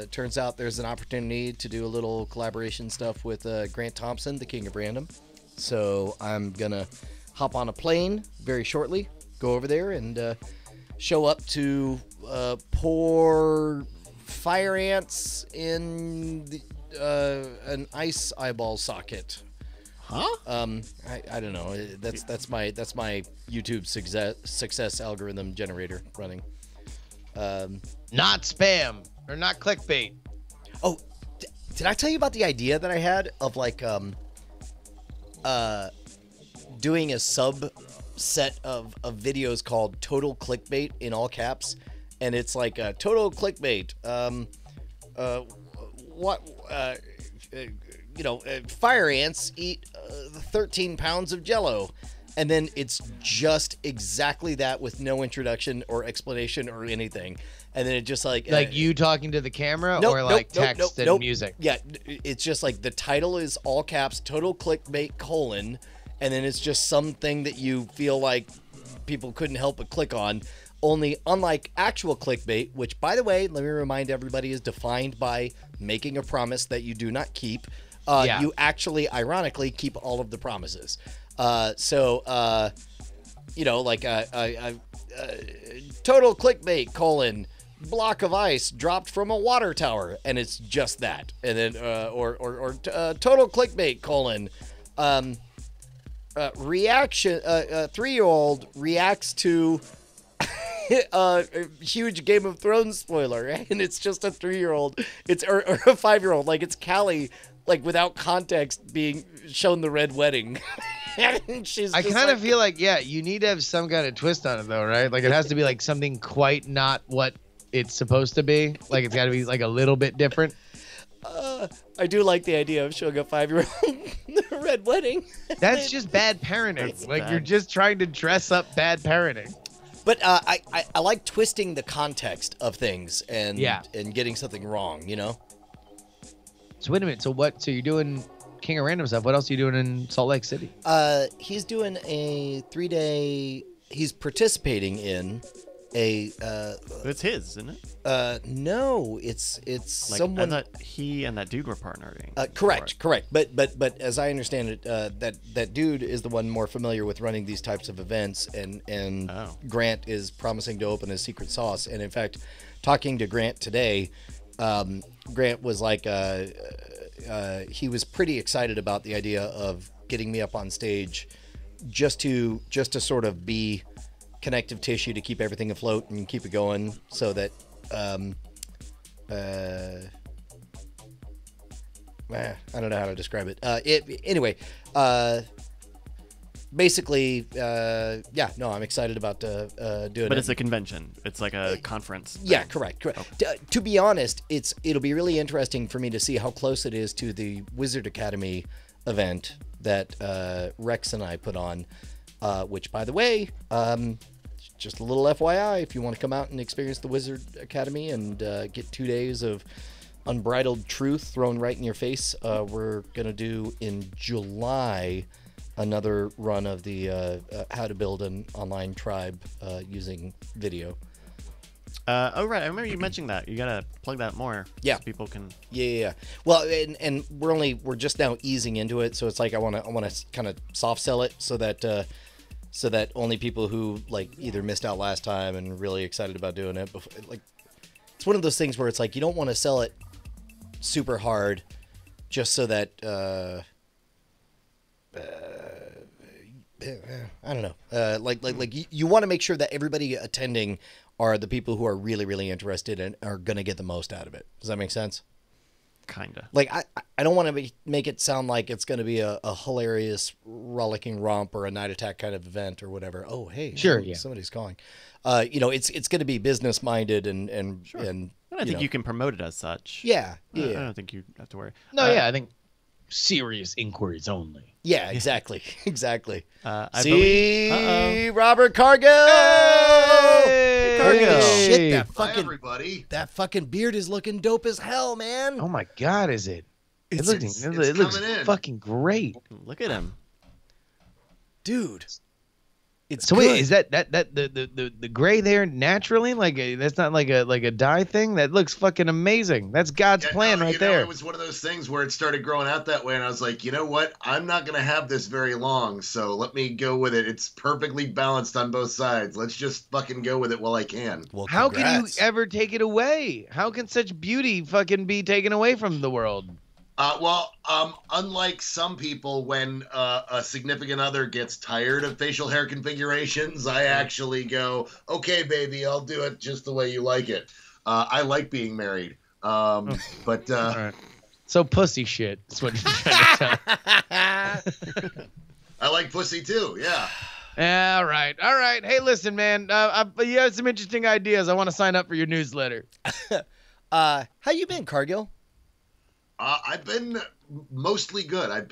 turns out there's an opportunity to do a little collaboration stuff with Grant Thompson, the King of Random. So I'm gonna hop on a plane very shortly, go over there, and show up to pour fire ants in an ice eyeball socket. Huh? I don't know. That's my YouTube success algorithm generator running. Not spam or not clickbait. Oh, did I tell you about the idea that I had of like doing a subset of videos called Total Clickbait in all caps, and it's like total clickbait. Fire ants eat 13 pounds of Jell-O, and then it's just exactly that with no introduction or explanation or anything, and then it just like you talking to the camera Nope, or like nope, text nope, and nope. music? Yeah, it's just like the title is all caps, Total Clickbait : and then it's just something that you feel like people couldn't help but click on. Only unlike actual clickbait, which, by the way, let me remind everybody, is defined by making a promise that you do not keep. You actually, ironically, keep all of the promises. Total clickbait : block of ice dropped from a water tower, and it's just that. And then total clickbait : reaction. 3-year-old reacts to a huge Game of Thrones spoiler, and it's just a 3-year-old. It's or a 5-year-old, like it's Callie, like without context, being shown the red wedding. And she's. I kind of feel like you need to have some kind of twist on it though, right? Like it has to be like something quite not what it's supposed to be. Like it's got to be like a little bit different. I do like the idea of showing a 5-year-old the red wedding. That's just bad parenting. You're just trying to dress up bad parenting. But I like twisting the context of things and getting something wrong, you know? So wait a minute. So you're doing King of Random stuff. What else are you doing in Salt Lake City? He's doing a 3-day. He's participating in a. It's his, isn't it? No, it's Like, someone. I thought he and that dude were partnering. Correct. But as I understand it, that dude is the one more familiar with running these types of events, and Grant is promising to open a secret sauce. And in fact, talking to Grant today, Grant was like, he was pretty excited about the idea of getting me up on stage just to sort of be connective tissue to keep everything afloat and keep it going so that, I don't know how to describe it. Basically, I'm excited about doing it. But it's a convention. It's like a conference. Yeah, correct. To be honest, it'll be really interesting for me to see how close it is to the Wizard Academy event that Rex and I put on, which, by the way, just a little FYI, if you want to come out and experience the Wizard Academy and get 2 days of unbridled truth thrown right in your face, we're going to do in July another run of the how to build an online tribe using video. Right. I remember you mentioning that. You gotta plug that more. Yeah. So people can. Yeah. Well, and we're just now easing into it, so it's like I want to kind of soft sell it so that only people who like either missed out last time and really excited about doing it before, like, it's one of those things where it's like you don't want to sell it super hard just so that I don't know. You want to make sure that everybody attending are the people who are really, really interested and are going to get the most out of it. Does that make sense? Kinda. Like, I don't want to make it sound like it's going to be a hilarious rollicking romp or a night attack kind of event or whatever. Oh, hey, Sure, somebody's calling. It's going to be business minded and Sure. And I think you can promote it as such. Yeah. I don't think you have to worry. No, I think serious inquiries only. Yeah, exactly. Exactly. I See believe... Robert Cargill! Hey! Holy Cargill. shit, that Hi, fucking everybody. that fucking beard is looking dope as hell, man. Oh my God, is it? It looks coming in. fucking great. Look at him. Dude. It's So good. wait, is that the gray there naturally? That's not like a dye thing? That looks fucking amazing. That's God's plan right there. It was one of those things where it started growing out that way, and I was like, you know what? I'm not going to have this very long, so let me go with it. It's perfectly balanced on both sides. Let's just fucking go with it while I can. Well, How can you congrats. ever take it away? How can such beauty fucking be taken away from the world? Unlike some people, when a significant other gets tired of facial hair configurations, I actually go, okay, baby, I'll do it just the way you like it. I like being married. But All right. So pussy shit is what you're trying to tell. I like pussy too, yeah. All right. Hey, listen, man. You have some interesting ideas. I want to sign up for your newsletter. How you been, Cargill? I've been mostly good. I'm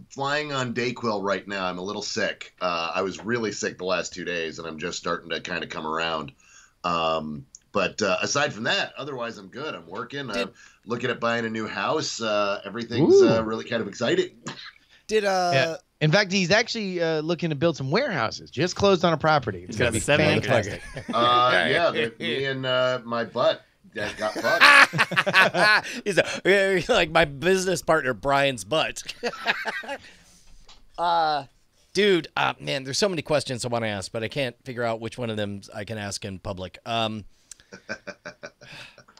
flying on Dayquil right now. I'm a little sick. I was really sick the last 2 days, and I'm just starting to kind of come around. But aside from that, otherwise I'm good. I'm working. I'm looking at buying a new house. Everything's really kind of exciting. Yeah. In fact, he's actually looking to build some warehouses. Just closed on a property. It's gonna be 7 acres. fantastic. Me and my butt got fucked. He's like my business partner Brian's butt. Dude, man, there's so many questions I want to ask, but I can't figure out which one of them I can ask in public. I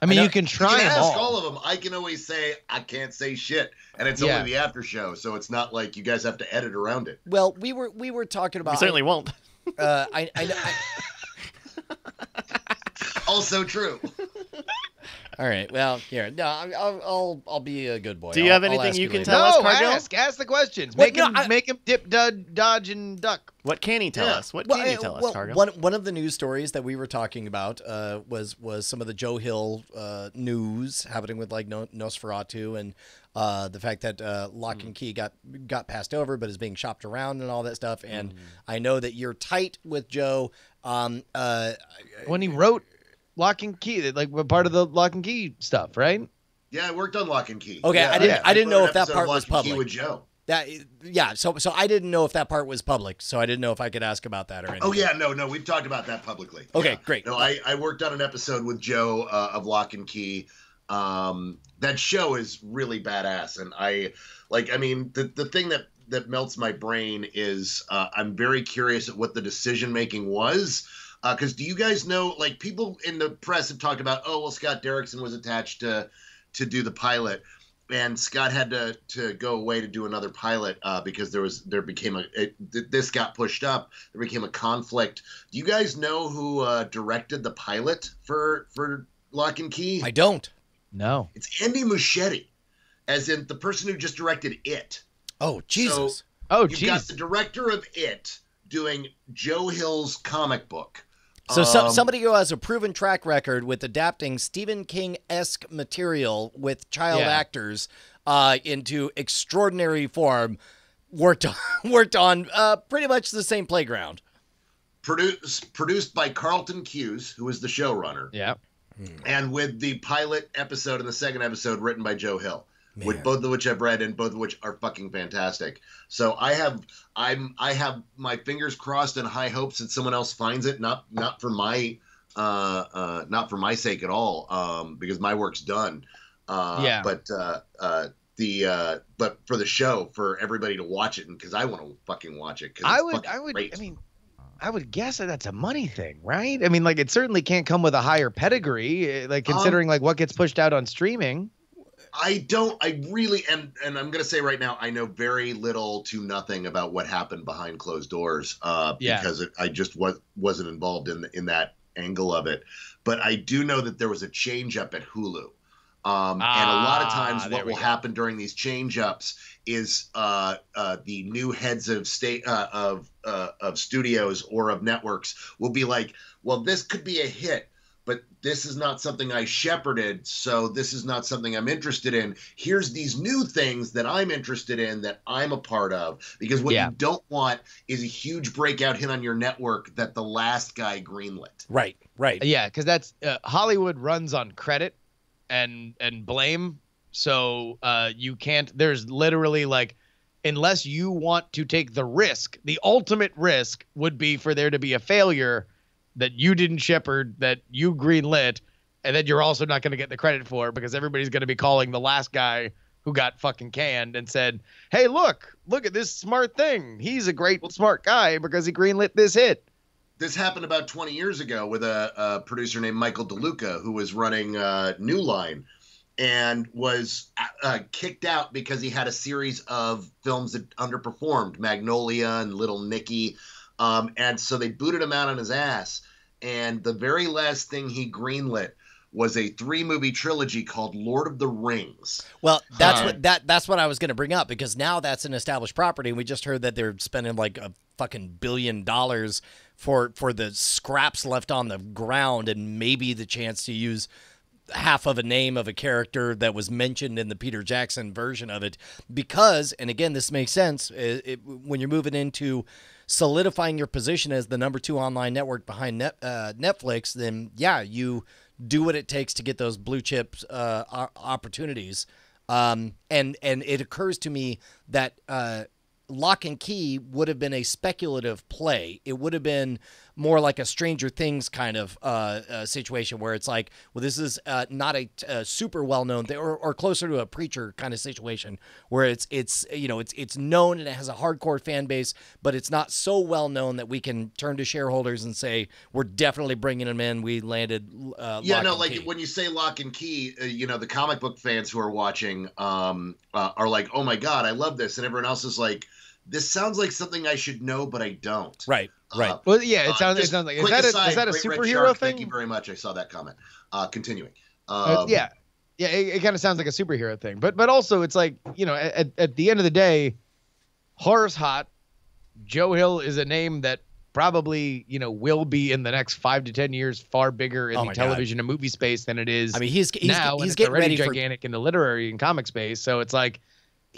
mean, you can try You can them ask all. all of them. I can always say I can't say shit, and it's only the after show, so it's not like you guys have to edit around it. Well, we were talking about. We certainly won't. I Also true. All right. Well, here. No, I'll be a good boy. Do you have I'll anything ask you can later. tell us, No, Cargill? ask the questions. Well, Make him dip, dodge, and duck. What can he tell us? What Well, can you tell us, well, Cargill? one of the news stories that we were talking about was some of the Joe Hill news happening with like Nosferatu and the fact that Lock and Key got passed over but is being shopped around and all that stuff. And I know that you're tight with Joe. When he wrote Lock and Key, like part of the Lock and Key stuff, right? Yeah, I worked on Lock and Key. Okay, Yeah, I didn't know wrote if that an episode part of was Lock and Key public. with Joe. So I didn't know if that part was public, so I didn't know if I could ask about that or anything. Oh yeah, no, we've talked about that publicly. Okay, Yeah. great. No, I worked on an episode with Joe of Lock and Key. That show is really badass, and the thing that melts my brain is I'm very curious at what the decision making was. Because do you guys know, like, people in the press have talked about, oh, well, Scott Derrickson was attached to do the pilot, and Scott had to go away to do another pilot because this got pushed up. There became a conflict. Do you guys know who directed the pilot for Lock and Key? I don't. No. It's Andy Muschietti, as in the person who just directed It. Oh, Jesus. So you've got the director of It doing Joe Hill's comic book. So somebody who has a proven track record with adapting Stephen King-esque material with child actors into extraordinary form worked on pretty much the same playground. Produced by Carlton Cuse, who is the showrunner. Yeah. And with the pilot episode and the second episode written by Joe Hill. Man. With both of which I've read and both of which are fucking fantastic. So I have my fingers crossed and high hopes that someone else finds it, not for my sake at all, because my work's done. But for the show, for everybody to watch it, and because I want to fucking watch it. I would guess that that's a money thing, right? I mean, like, it certainly can't come with a higher pedigree, like, considering like what gets pushed out on streaming. I really am, and I'm going to say right now, I know very little to nothing about what happened behind closed doors because I just wasn't involved in that angle of it. But I do know that there was a change up at Hulu. And a lot of times what will happen during these change ups is the new heads of studios or of networks will be like, well, this could be a hit, but this is not something I shepherded, so this is not something I'm interested in. Here's these new things that I'm interested in that I'm a part of. Because what you don't want is a huge breakout hit on your network that the last guy greenlit. Right. Yeah, because that's Hollywood runs on credit and blame. So you can't. There's literally like, unless you want to take the risk, the ultimate risk would be for there to be a failure that you didn't shepherd, that you greenlit, and then you're also not going to get the credit for, because everybody's going to be calling the last guy who got fucking canned and said, hey, look at this smart thing. He's a great smart guy because he greenlit this hit. This happened about 20 years ago with a producer named Michael DeLuca, who was running New Line, and was kicked out because he had a series of films that underperformed, Magnolia and Little Nicky. And so they booted him out on his ass. And the very last thing he greenlit was a 3-movie trilogy called Lord of the Rings. Well, that's what I was going to bring up, because now that's an established property. And we just heard that they're spending like a fucking $1 billion for the scraps left on the ground, and maybe the chance to use half of a name of a character that was mentioned in the Peter Jackson version of it. Because, and again, this makes sense, when you're moving into solidifying your position as the number 2 online network behind Netflix, then you do what it takes to get those blue chip opportunities. And it occurs to me that Lock and Key would have been a speculative play. It would have been more like a Stranger Things kind of situation, where it's like, well, this is not a super well-known thing, or closer to a Preacher kind of situation, where it's known and it has a hardcore fan base, but it's not so well known that we can turn to shareholders and say, we're definitely bringing them in. We landed. When you say Lock and Key, the comic book fans who are watching are like, oh my God, I love this, and everyone else is like, this sounds like something I should know, but I don't. Right. Well, yeah, it sounds like, is that a superhero thing? Thank you very much. I saw that comment. Continuing. It kind of sounds like a superhero thing, but also it's like, at the end of the day, horror's hot. Joe Hill is a name that probably, will be in the next 5 to 10 years far bigger in the television and movie space than it is. I mean, he's now. He's it's getting already ready gigantic in the literary and comic space. So it's like,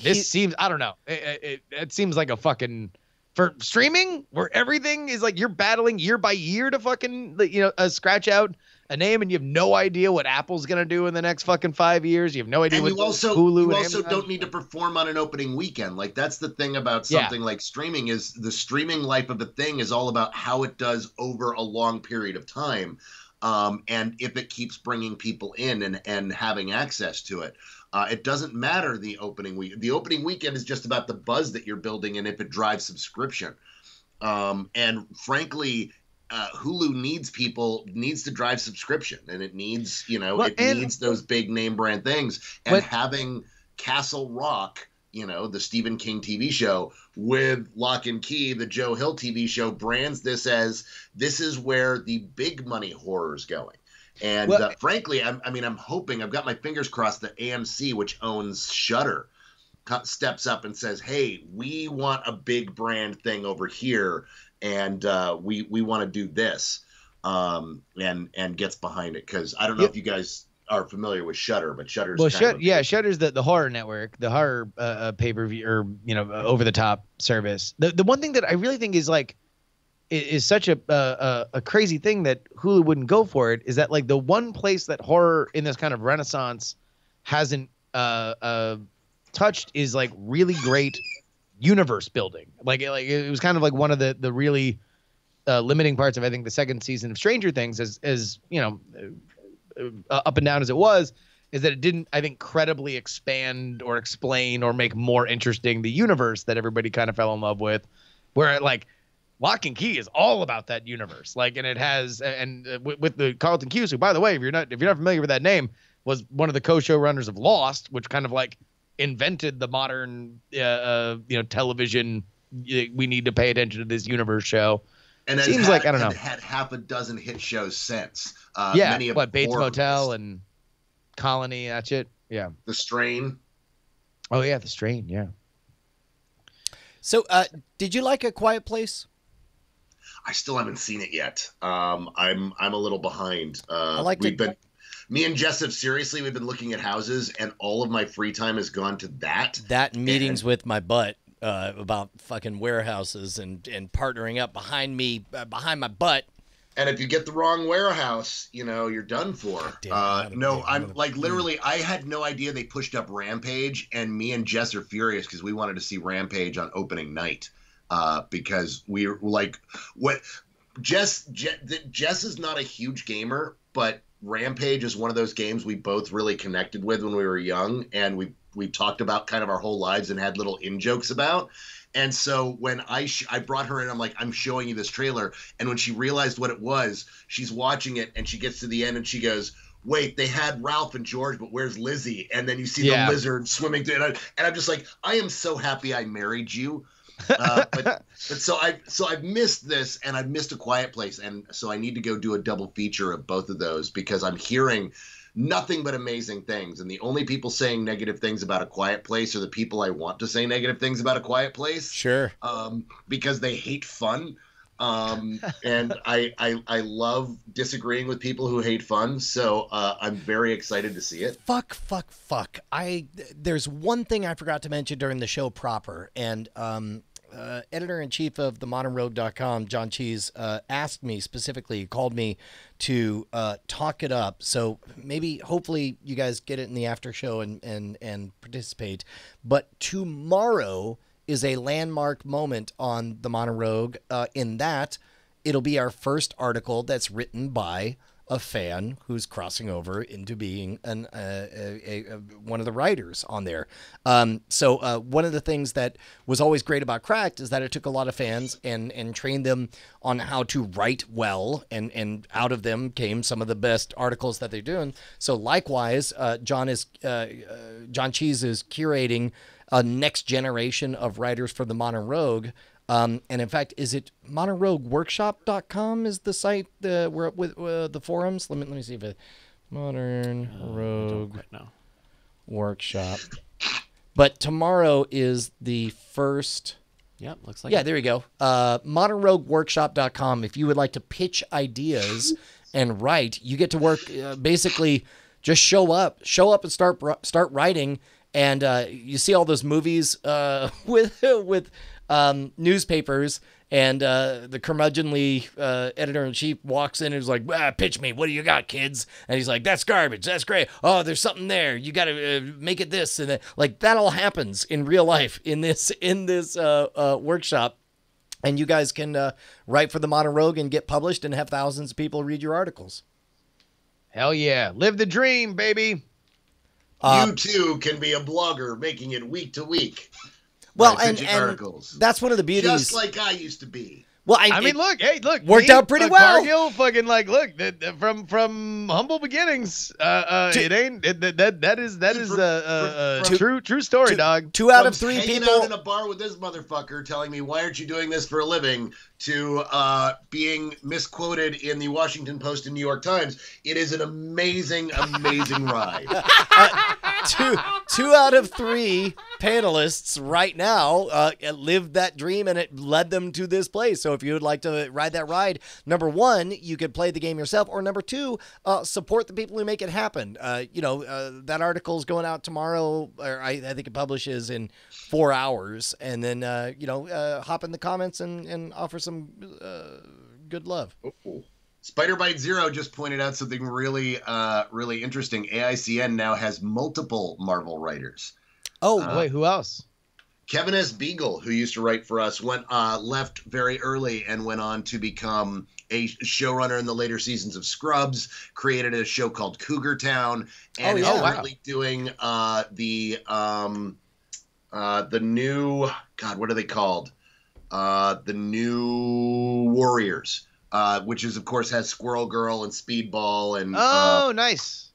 this seems, I don't know. It seems like a fucking, for streaming where everything is like, you're battling year by year to fucking, scratch out a name, and you have no idea what Apple's going to do in the next fucking 5 years. You have no idea and what Hulu and you also Amazon. Don't need to perform on an opening weekend. Like, that's the thing about something like streaming, is the streaming life of a thing is all about how it does over a long period of time. And if it keeps bringing people in and having access to it. It doesn't matter the opening week. The opening weekend is just about the buzz that you're building and if it drives subscription. And frankly, Hulu needs to drive subscription, and it needs, needs those big name brand things. And having Castle Rock, the Stephen King TV show, with Lock and Key, the Joe Hill TV show, brands this as this is where the big money horror is going. And frankly, I'm hoping, I've got my fingers crossed that AMC, which owns Shudder, steps up and says, hey, we want a big brand thing over here, and we want to do this, and gets behind it. Because I don't know if you guys are familiar with Shudder, but Shudder's Shudder's the horror network, the horror pay-per-view, or over the top service. The one thing that I really think is like is such a crazy thing that Hulu wouldn't go for it is that like the one place that horror in this kind of renaissance hasn't touched is like really great universe building. Like it was kind of like one of the really limiting parts of, I think, the second season of Stranger Things, as up and down as it was, is that it didn't, I think, credibly expand or explain or make more interesting the universe that everybody kind of fell in love with, where like Lock and Key is all about that universe. Like, and it has, with the Carlton Cuse, who, by the way, if you're not familiar with that name, was one of the co-showrunners of Lost, which kind of like invented the modern television, we need to pay attention to this universe show. And seems like, I don't know, had half a dozen hit shows since. Many of Bates Motel and Colony, that shit. Yeah. The Strain. Oh yeah, The Strain. Yeah. So, did you like A Quiet Place? I still haven't seen it yet. I'm a little behind. I liked it. Me and Jess have we've been looking at houses, and all of my free time has gone to that. That meetings with my butt about fucking warehouses and partnering up behind my butt. And if you get the wrong warehouse, you're done for. I'm like literally, I had no idea they pushed up Rampage, and me and Jess are furious because we wanted to see Rampage on opening night. Because we were like, what? Jess is not a huge gamer, but Rampage is one of those games we both really connected with when we were young, and we talked about kind of our whole lives and had little in-jokes about. And so when I brought her in, I'm like, I'm showing you this trailer. And when she realized what it was, she's watching it, and she gets to the end and she goes, wait, they had Ralph and George, but where's Lizzie? And then you see the lizard swimming through it. And I'm just like, I am so happy I married you. But so I've missed this, and I've missed A Quiet Place, and so I need to go do a double feature of both of those, because I'm hearing nothing but amazing things, and the only people saying negative things about A Quiet Place are the people I want to say negative things about A Quiet Place. Sure. Because they hate fun. And I love disagreeing with people who hate fun, so I'm very excited to see it. Fuck. There's one thing I forgot to mention during the show proper, and editor-in-chief of themodernrogue.com, John Cheese, asked me specifically, called me to talk it up. So maybe, hopefully, you guys get it in the after show and participate. But tomorrow is a landmark moment on the Modern Rogue, in that it'll be our first article that's written by a fan who's crossing over into being one of the writers on there. So one of the things that was always great about Cracked is that it took a lot of fans and trained them on how to write well, and out of them came some of the best articles that they're doing. So likewise, John Cheese is curating a next generation of writers for the Modern Rogue. And in fact, is it modernrogueworkshop.com is the site where with the forums? Let me see if it Modern Rogue Workshop. But tomorrow is the first. Yep, looks like. Yeah, there you go. Modernrogueworkshop.com. If you would like to pitch ideas and write, you get to work. Basically, just show up and start writing. And you see all those movies with newspapers, and the curmudgeonly editor-in-chief walks in and is like, pitch me. What do you got, kids? And he's like, that's garbage. That's great. Oh, there's something there. You got to make it this. And like that all happens in real life in this workshop. And you guys can write for the Modern Rogue and get published and have thousands of people read your articles. Hell yeah. Live the dream, baby. You too can be a blogger, making it week to week. Well, and articles. That's one of the beauties. Just like I used to be. Well, I mean, look, worked out pretty well. Cargill, fucking look, from humble beginnings, it ain't that is true story, dog. 2 out of From 3 hanging people out in a bar with this motherfucker telling me, why aren't you doing this for a living, to being misquoted in the Washington Post and New York Times. It is an amazing ride. 2 out of 3 panelists right now lived that dream, and it led them to this place. So if you would like to ride that ride, number 1, you could play the game yourself, or number 2, support the people who make it happen. That article is going out tomorrow, or I think it publishes in 4 hours, and then hop in the comments and offer some good love. Spider-Bite Zero just pointed out something really interesting. AICN now has multiple Marvel writers. Oh, wait, who else? Kevin S. Beagle, who used to write for us, left very early and went on to become a showrunner in the later seasons of Scrubs, created a show called Cougar Town, and is currently doing the new, God, what are they called? The new Warriors, which is, of course, has Squirrel Girl and Speedball and nice.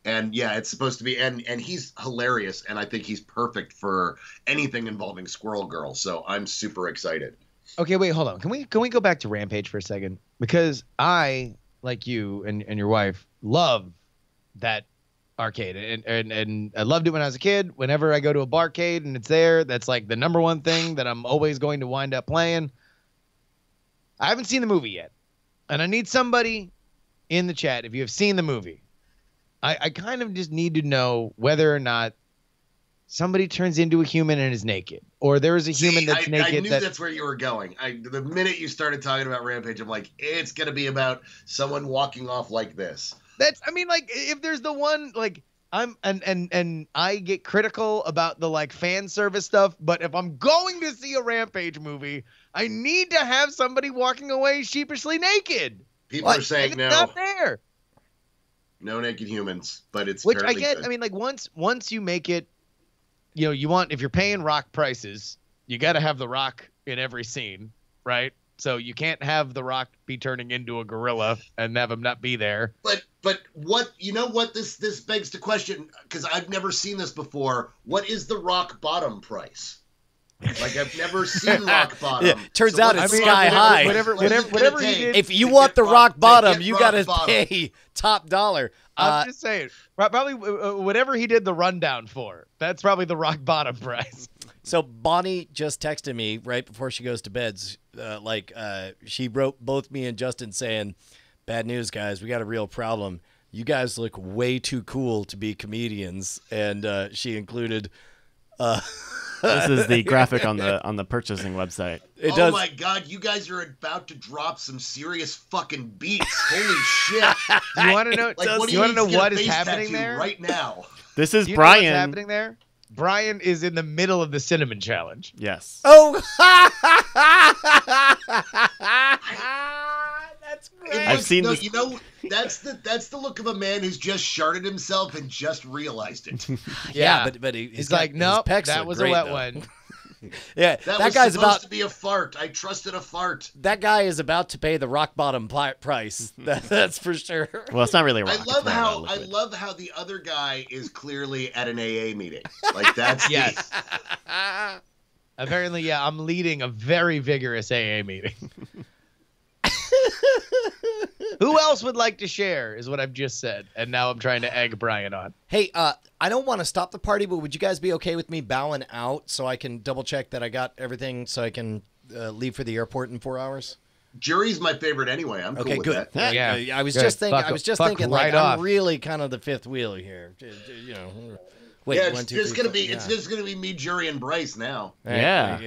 And yeah, it's supposed to be, and he's hilarious, and I think he's perfect for anything involving Squirrel Girl. So I'm super excited. Okay, wait, hold on. Can we go back to Rampage for a second? Because I, like you and your wife, love that arcade, and I loved it when I was a kid. Whenever I go to a barcade and it's there, that's like the number one thing that I'm always going to wind up playing. I haven't seen the movie yet, and I need somebody in the chat, if you have seen the movie, I kind of just need to know whether or not somebody turns into a human and is naked, or there is a human that's naked. I knew that's where you were going. The minute you started talking about Rampage, I'm like, it's going to be about someone walking off like this. If there's the one, like, and I get critical about the, like, fan service stuff, but if I'm going to see a Rampage movie, I need to have somebody walking away sheepishly naked. People are saying no. It's not there. No naked humans, but it's which I get. Good. I mean, like, once you make it, you want, if you're paying Rock prices, you got to have the Rock in every scene, right? So you can't have the Rock be turning into a gorilla and have him not be there. But what this begs to question, because I've never seen this before. What is the Rock bottom price? Like, I've never seen Rock Bottom. Yeah, turns out it's sky high. Whatever he did. If you want the Rock Bottom, you got to pay top dollar. I'm just saying, probably whatever he did the rundown for, that's probably the Rock Bottom price. So Bonnie just texted me right before she goes to bed. She wrote both me and Justin saying, "Bad news, guys. We got a real problem. You guys look way too cool to be comedians." And she included. This is the graphic on the purchasing website. Oh my God, you guys are about to drop some serious fucking beats. Holy shit. You want to know, what is happening there? Right now. This is Brian. Brian. Know what's happening there? Brian is in the middle of the cinnamon challenge. Yes. Oh, that's great. I've seen this. You know, that's the look of a man who's just sharted himself and just realized it. Yeah, but he's like, nope, that was a wet one. Yeah, that guy's supposed to be a fart. I trusted a fart. That guy is about to pay the rock bottom price. That's for sure. Well, it's not really a rock. I love how the other guy is clearly at an AA meeting. Like, that's yes. Apparently, yeah, I'm leading a very vigorous AA meeting. Who else would like to share is what I've just said, and now I'm trying to egg Brian on. Hey, I don't want to stop the party, but would you guys be okay with me bowing out so I can double check that I got everything so I can leave for the airport in 4 hours? Jury's my favorite anyway. I'm cool with good. that. Yeah, I was just thinking, like, I'm really kind of the fifth wheel here. You know. Wait, yeah, it's just gonna be me, Jury, and Bryce now. Yeah,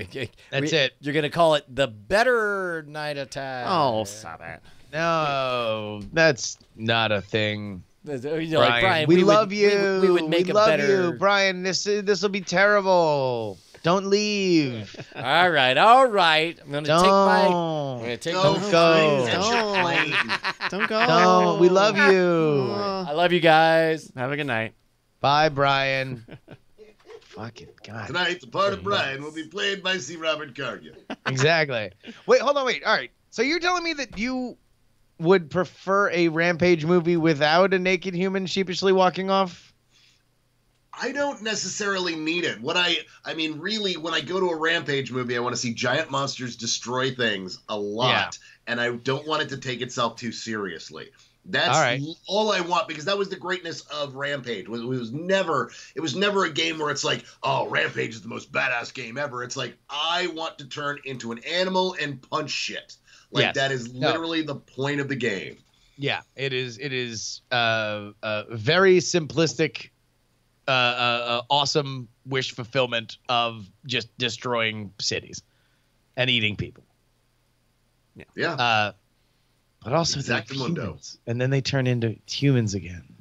that's it. You're gonna call it the better night attack. Oh, stop it! No, that's not a thing. Brian, we love you. We would make a better. You, Brian. This will be terrible. Don't leave. All right. I'm gonna take my. Don't go. Don't go. Don't. We love you. I love you guys. Have a good night. Bye, Brian. fucking God. Tonight, the part of Brian will be played by C. Robert Cargill. Exactly. Wait, hold on, wait. All right. So you're telling me that you would prefer a Rampage movie without a naked human sheepishly walking off? I don't necessarily need it. I mean, really, when I go to a Rampage movie, I want to see giant monsters destroy things a lot, and I don't want it to take itself too seriously. That's all I want, because that was the greatness of Rampage. It was never a game where it's like, oh, Rampage is the most badass game ever. It's like, I want to turn into an animal and punch shit. Like, that is literally the point of the game. Yeah, it is. It is very simplistic, awesome wish fulfillment of just destroying cities and eating people. Yeah. But also they're humans, and then they turn into humans again.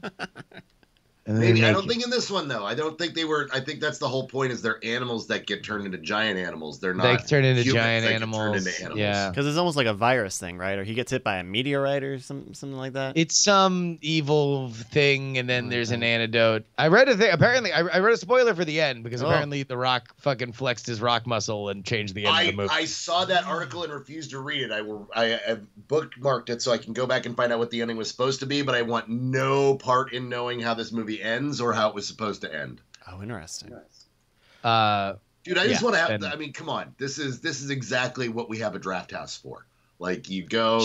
And maybe I don't think in this one though. I don't think they were. I think that's the whole point. Is they're animals that get turned into giant animals. They're not. They turn into humans giant that animals. Get turned into animals. Yeah, because it's almost like a virus thing, right? Or he gets hit by a meteorite or something like that. It's some evil thing, and then there's an antidote. I read a thing. Apparently, I read a spoiler for the end because apparently The Rock fucking flexed his rock muscle and changed the end of the movie. I saw that article and refused to read it. I have bookmarked it so I can go back and find out what the ending was supposed to be, but I want no part in knowing how this movie ends or how it was supposed to end. Oh, interesting. Dude, I just want to have. I mean, come on. This is exactly what we have a draft house for. Like, you go,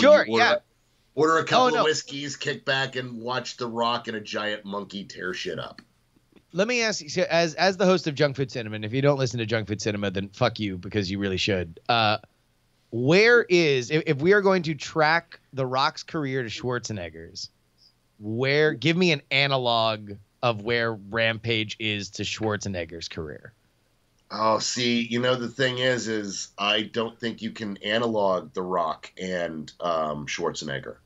order a couple of whiskeys, kick back, and watch The Rock and a giant monkey tear shit up. Let me ask you, as the host of Junk Food Cinema, and if you don't listen to Junk Food Cinema, then fuck you, because you really should. Where is, if we are going to track The Rock's career to Schwarzenegger's, give me an analog of where Rampage is to Schwarzenegger's career. Oh, see, the thing is I don't think you can analog The Rock and Schwarzenegger.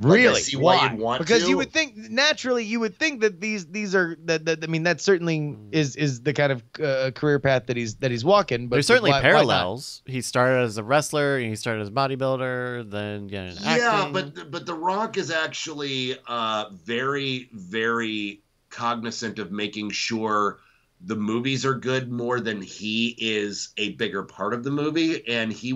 Really? Like, I see why you'd want because to. you would think naturally that these are that I mean that certainly is the kind of career path that he's walking. But there's certainly parallels. He started as a wrestler, he started as a bodybuilder, then acting. but The Rock is actually very, very cognizant of making sure the movies are good more than he is a bigger part of the movie, and he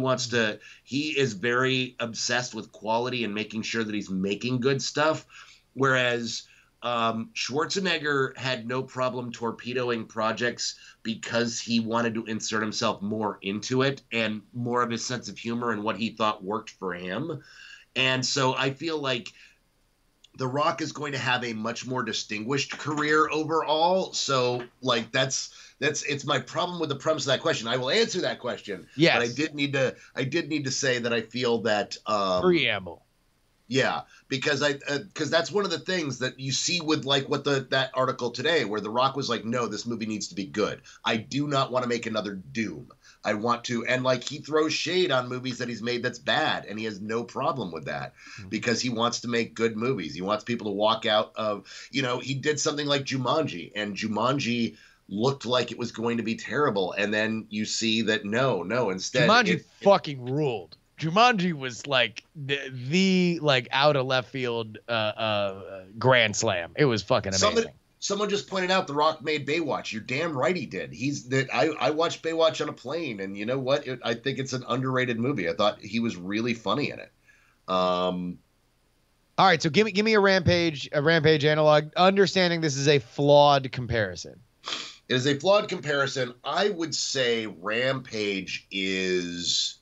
is very obsessed with quality and making sure that he's making good stuff, whereas Schwarzenegger had no problem torpedoing projects because he wanted to insert himself more into it and more of his sense of humor and what he thought worked for him. And so I feel like The Rock is going to have a much more distinguished career overall. So, like, it's my problem with the premise of that question. I will answer that question. Yes. But I did need to say that I feel that preamble. Yeah, because that's one of the things that you see with like what that article today, where The Rock was like, no, this movie needs to be good. I do not want to make another Doom. I want to, and like he throws shade on movies that he's made that's bad, and he has no problem with that because he wants to make good movies. He wants people to walk out of, he did something like Jumanji, and Jumanji looked like it was going to be terrible, and then you see that no, instead Jumanji fucking ruled. Jumanji was like the like out of left field grand slam. It was fucking amazing. Someone just pointed out The Rock made Baywatch. You're damn right he did. I watched Baywatch on a plane, and you know what? I think it's an underrated movie. I thought he was really funny in it. All right, so give me a Rampage analog. Understanding this is a flawed comparison. It is a flawed comparison. I would say Rampage is,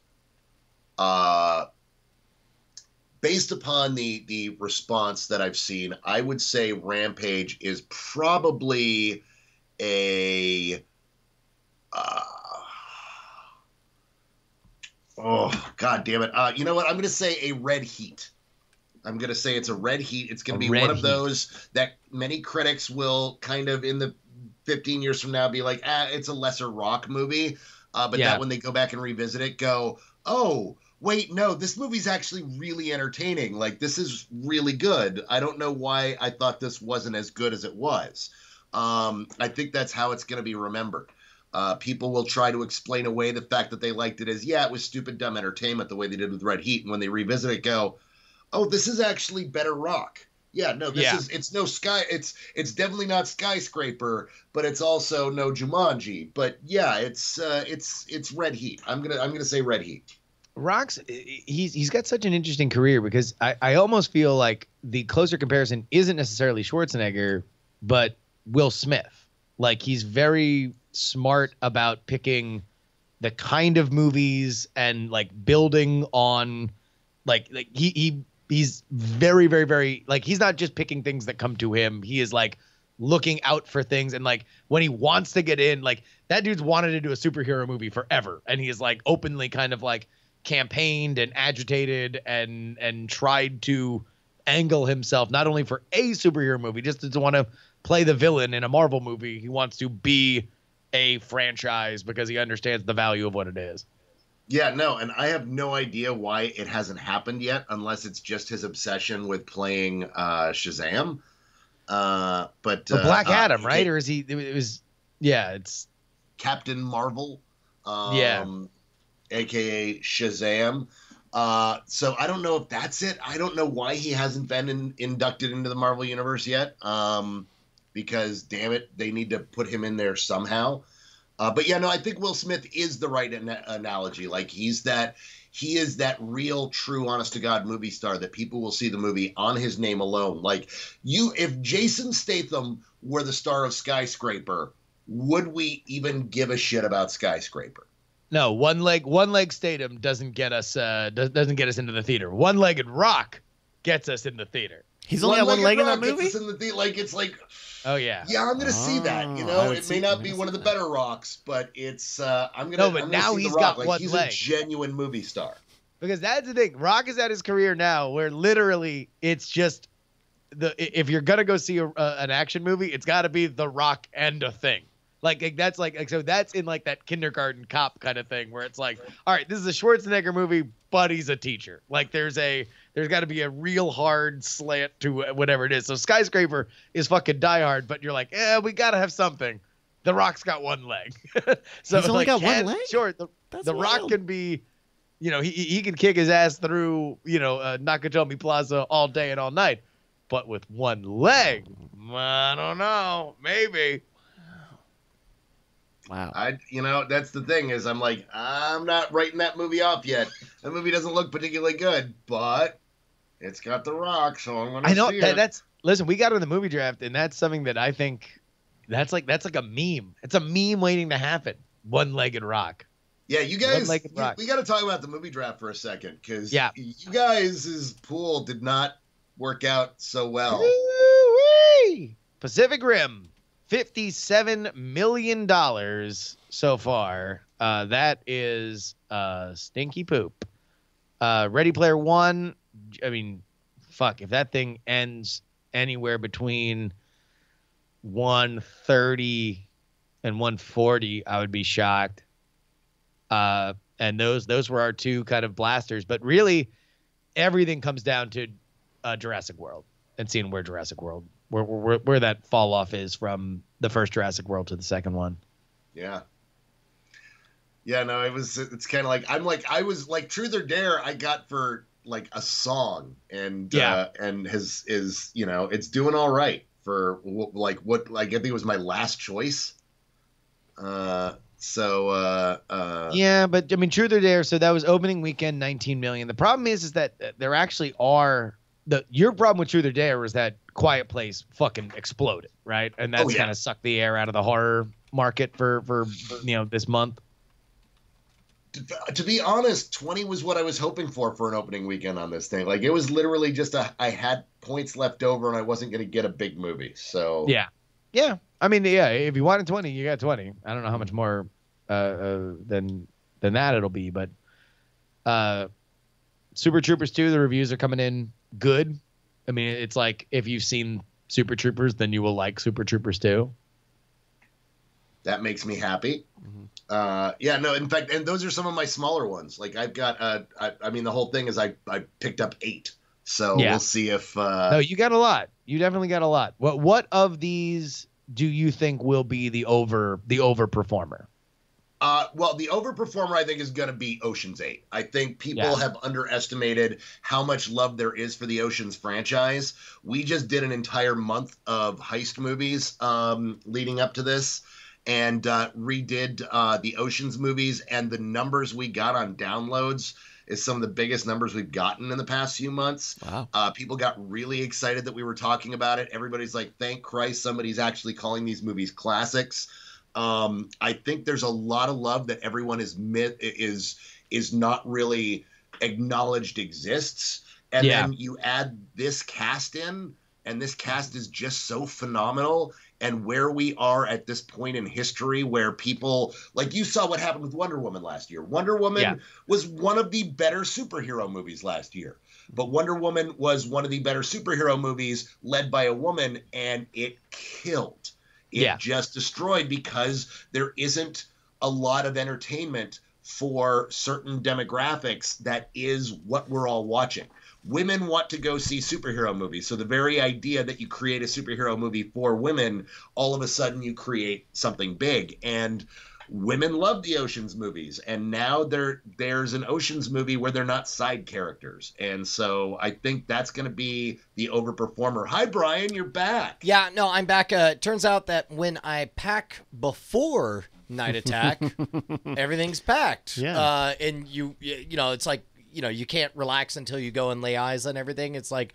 based upon the response that I've seen, I would say Rampage is probably a oh god damn it. You know what? I'm going to say a red heat. I'm going to say it's a red heat. It's going to be one of those that many critics will kind of in the 15 years from now be like, it's a lesser Rock movie. But that when they go back and revisit it, go, oh, wait, no, this movie's actually really entertaining. Like, this is really good. I don't know why I thought this wasn't as good as it was. I think that's how it's going to be remembered. People will try to explain away the fact that they liked it as, it was stupid, dumb entertainment the way they did with Red Heat. And when they revisit it, go, oh, this is actually better Rock. Yeah, no, it's no sky. It's definitely not Skyscraper, but it's also no Jumanji. But yeah, it's Red Heat. I'm gonna say Red Heat. Rock's he's got such an interesting career because I almost feel like the closer comparison isn't necessarily Schwarzenegger, but Will Smith. Like he's very smart about picking the kind of movies and like building on like he's very, very, very like he's not just picking things that come to him. He is like looking out for things. And like when he wants to get in, like that dude's wanted to do a superhero movie forever. And he is like openly kind of like campaigned and agitated and tried to angle himself not only for a superhero movie, just to want to play the villain in a Marvel movie. He wants to be a franchise because he understands the value of what it is. Yeah, no, and I have no idea why it hasn't happened yet, unless it's just his obsession with playing Shazam. But Black Adam, right? Or is he? It was. Yeah, it's Captain Marvel. Yeah. AKA Shazam. So I don't know if that's it. I don't know why he hasn't been inducted into the Marvel Universe yet. Because damn it, they need to put him in there somehow. But yeah, no, I think Will Smith is the right analogy. Like he is that real, true, honest to God movie star that people will see the movie on his name alone. Like if Jason Statham were the star of Skyscraper, would we even give a shit about Skyscraper? No, one leg Statham doesn't get us into the theater. One-legged Rock gets us in the theater. He's only got one leg in that movie? It's like, oh yeah. Yeah, I'm gonna see that. You know, it may not be one of the better Rocks, but it's I'm gonna now see he's the Rock. got Like, one he's leg. a genuine movie star. Because that's the thing. Rock is at his career now where literally it's just if you're gonna go see an action movie, it's got to be The Rock and a thing. Like that's like so that's in like that kindergarten cop kind of thing where it's like, all right, this is a Schwarzenegger movie, but he's a teacher. Like there's got to be a real hard slant to whatever it is. So Skyscraper is fucking Die Hard, but you're like, we gotta have something. The Rock's got one leg. So he's only got one leg? Sure, the Rock can be, you know, he can kick his ass through, you know, Nakatomi Plaza all day and all night, but with one leg, I don't know, maybe. Wow. That's the thing is I'm like, I'm not writing that movie off yet. That movie doesn't look particularly good, but it's got The Rock, so I'm gonna see it. Listen, we got on the movie draft, and that's something that I think that's like a meme. It's a meme waiting to happen. One-legged Rock. Yeah, you guys, we got Rock. to talk about the movie draft for a second, because Yeah. you guys' pool did not work out so well. Woo-wee! Pacific Rim. $57 million so far. That is stinky poop. Ready Player One. I mean, fuck. If that thing ends anywhere between 130 and 140, I would be shocked. And those were our two kind of blasters. But really, everything comes down to Jurassic World and seeing where Jurassic World. Where that fall off is from the first Jurassic World to the second one. Yeah. Yeah, no, it's kind of like, I was like Truth or Dare I got for like a song and is, you know, it's doing all right for like what, like, I think it was my last choice. Yeah, but I mean, Truth or Dare. So that was opening weekend, 19 million. The problem is that there actually are your problem with Truth or Dare was that Quiet Place fucking exploded, right? And that's kind of sucked the air out of the horror market for this month. To be honest, 20 was what I was hoping for an opening weekend on this thing. Like it was literally just I had points left over and I wasn't going to get a big movie. So yeah. I mean, yeah. If you wanted 20, you got 20. I don't know how much more than that it'll be, but Super Troopers 2, the reviews are coming in good. I mean, it's like if you've seen Super Troopers, then you will like Super Troopers 2. That makes me happy. Yeah, no, in fact, and those are some of my smaller ones. Like I've got, I mean, the whole thing is I picked up 8. So we'll see if. No, you got a lot. You definitely got a lot. What of these do you think will be the overperformer? Well, the overperformer, I think, is going to be Ocean's 8. I think people have underestimated how much love there is for the Ocean's franchise. We just did an entire month of heist movies leading up to this and redid the Ocean's movies, and the numbers we got on downloads is some of the biggest numbers we've gotten in the past few months. Wow. People got really excited that we were talking about it. Everybody's like, thank Christ somebody's actually calling these movies classics. I think there's a lot of love that everyone is not really acknowledged exists. And then you add this cast in, and this cast is just so phenomenal. And where we are at this point in history where people, like you saw what happened with Wonder Woman last year. Wonder Woman was one of the better superhero movies last year. But Wonder Woman was one of the better superhero movies led by a woman, and it killed. It just destroyed because there isn't a lot of entertainment for certain demographics that is what we're all watching. Women want to go see superhero movies. So the very idea that you create a superhero movie for women, all of a sudden you create something big. And women love the Ocean's movies. And now there's an Ocean's movie where they're not side characters. And so I think that's going to be the overperformer. Hi, Brian, you're back. Yeah, no, I'm back. Turns out that when I pack before Night Attack, everything's packed. Yeah. And you know, it's like, you know, you can't relax until you go and lay eyes on everything. It's like,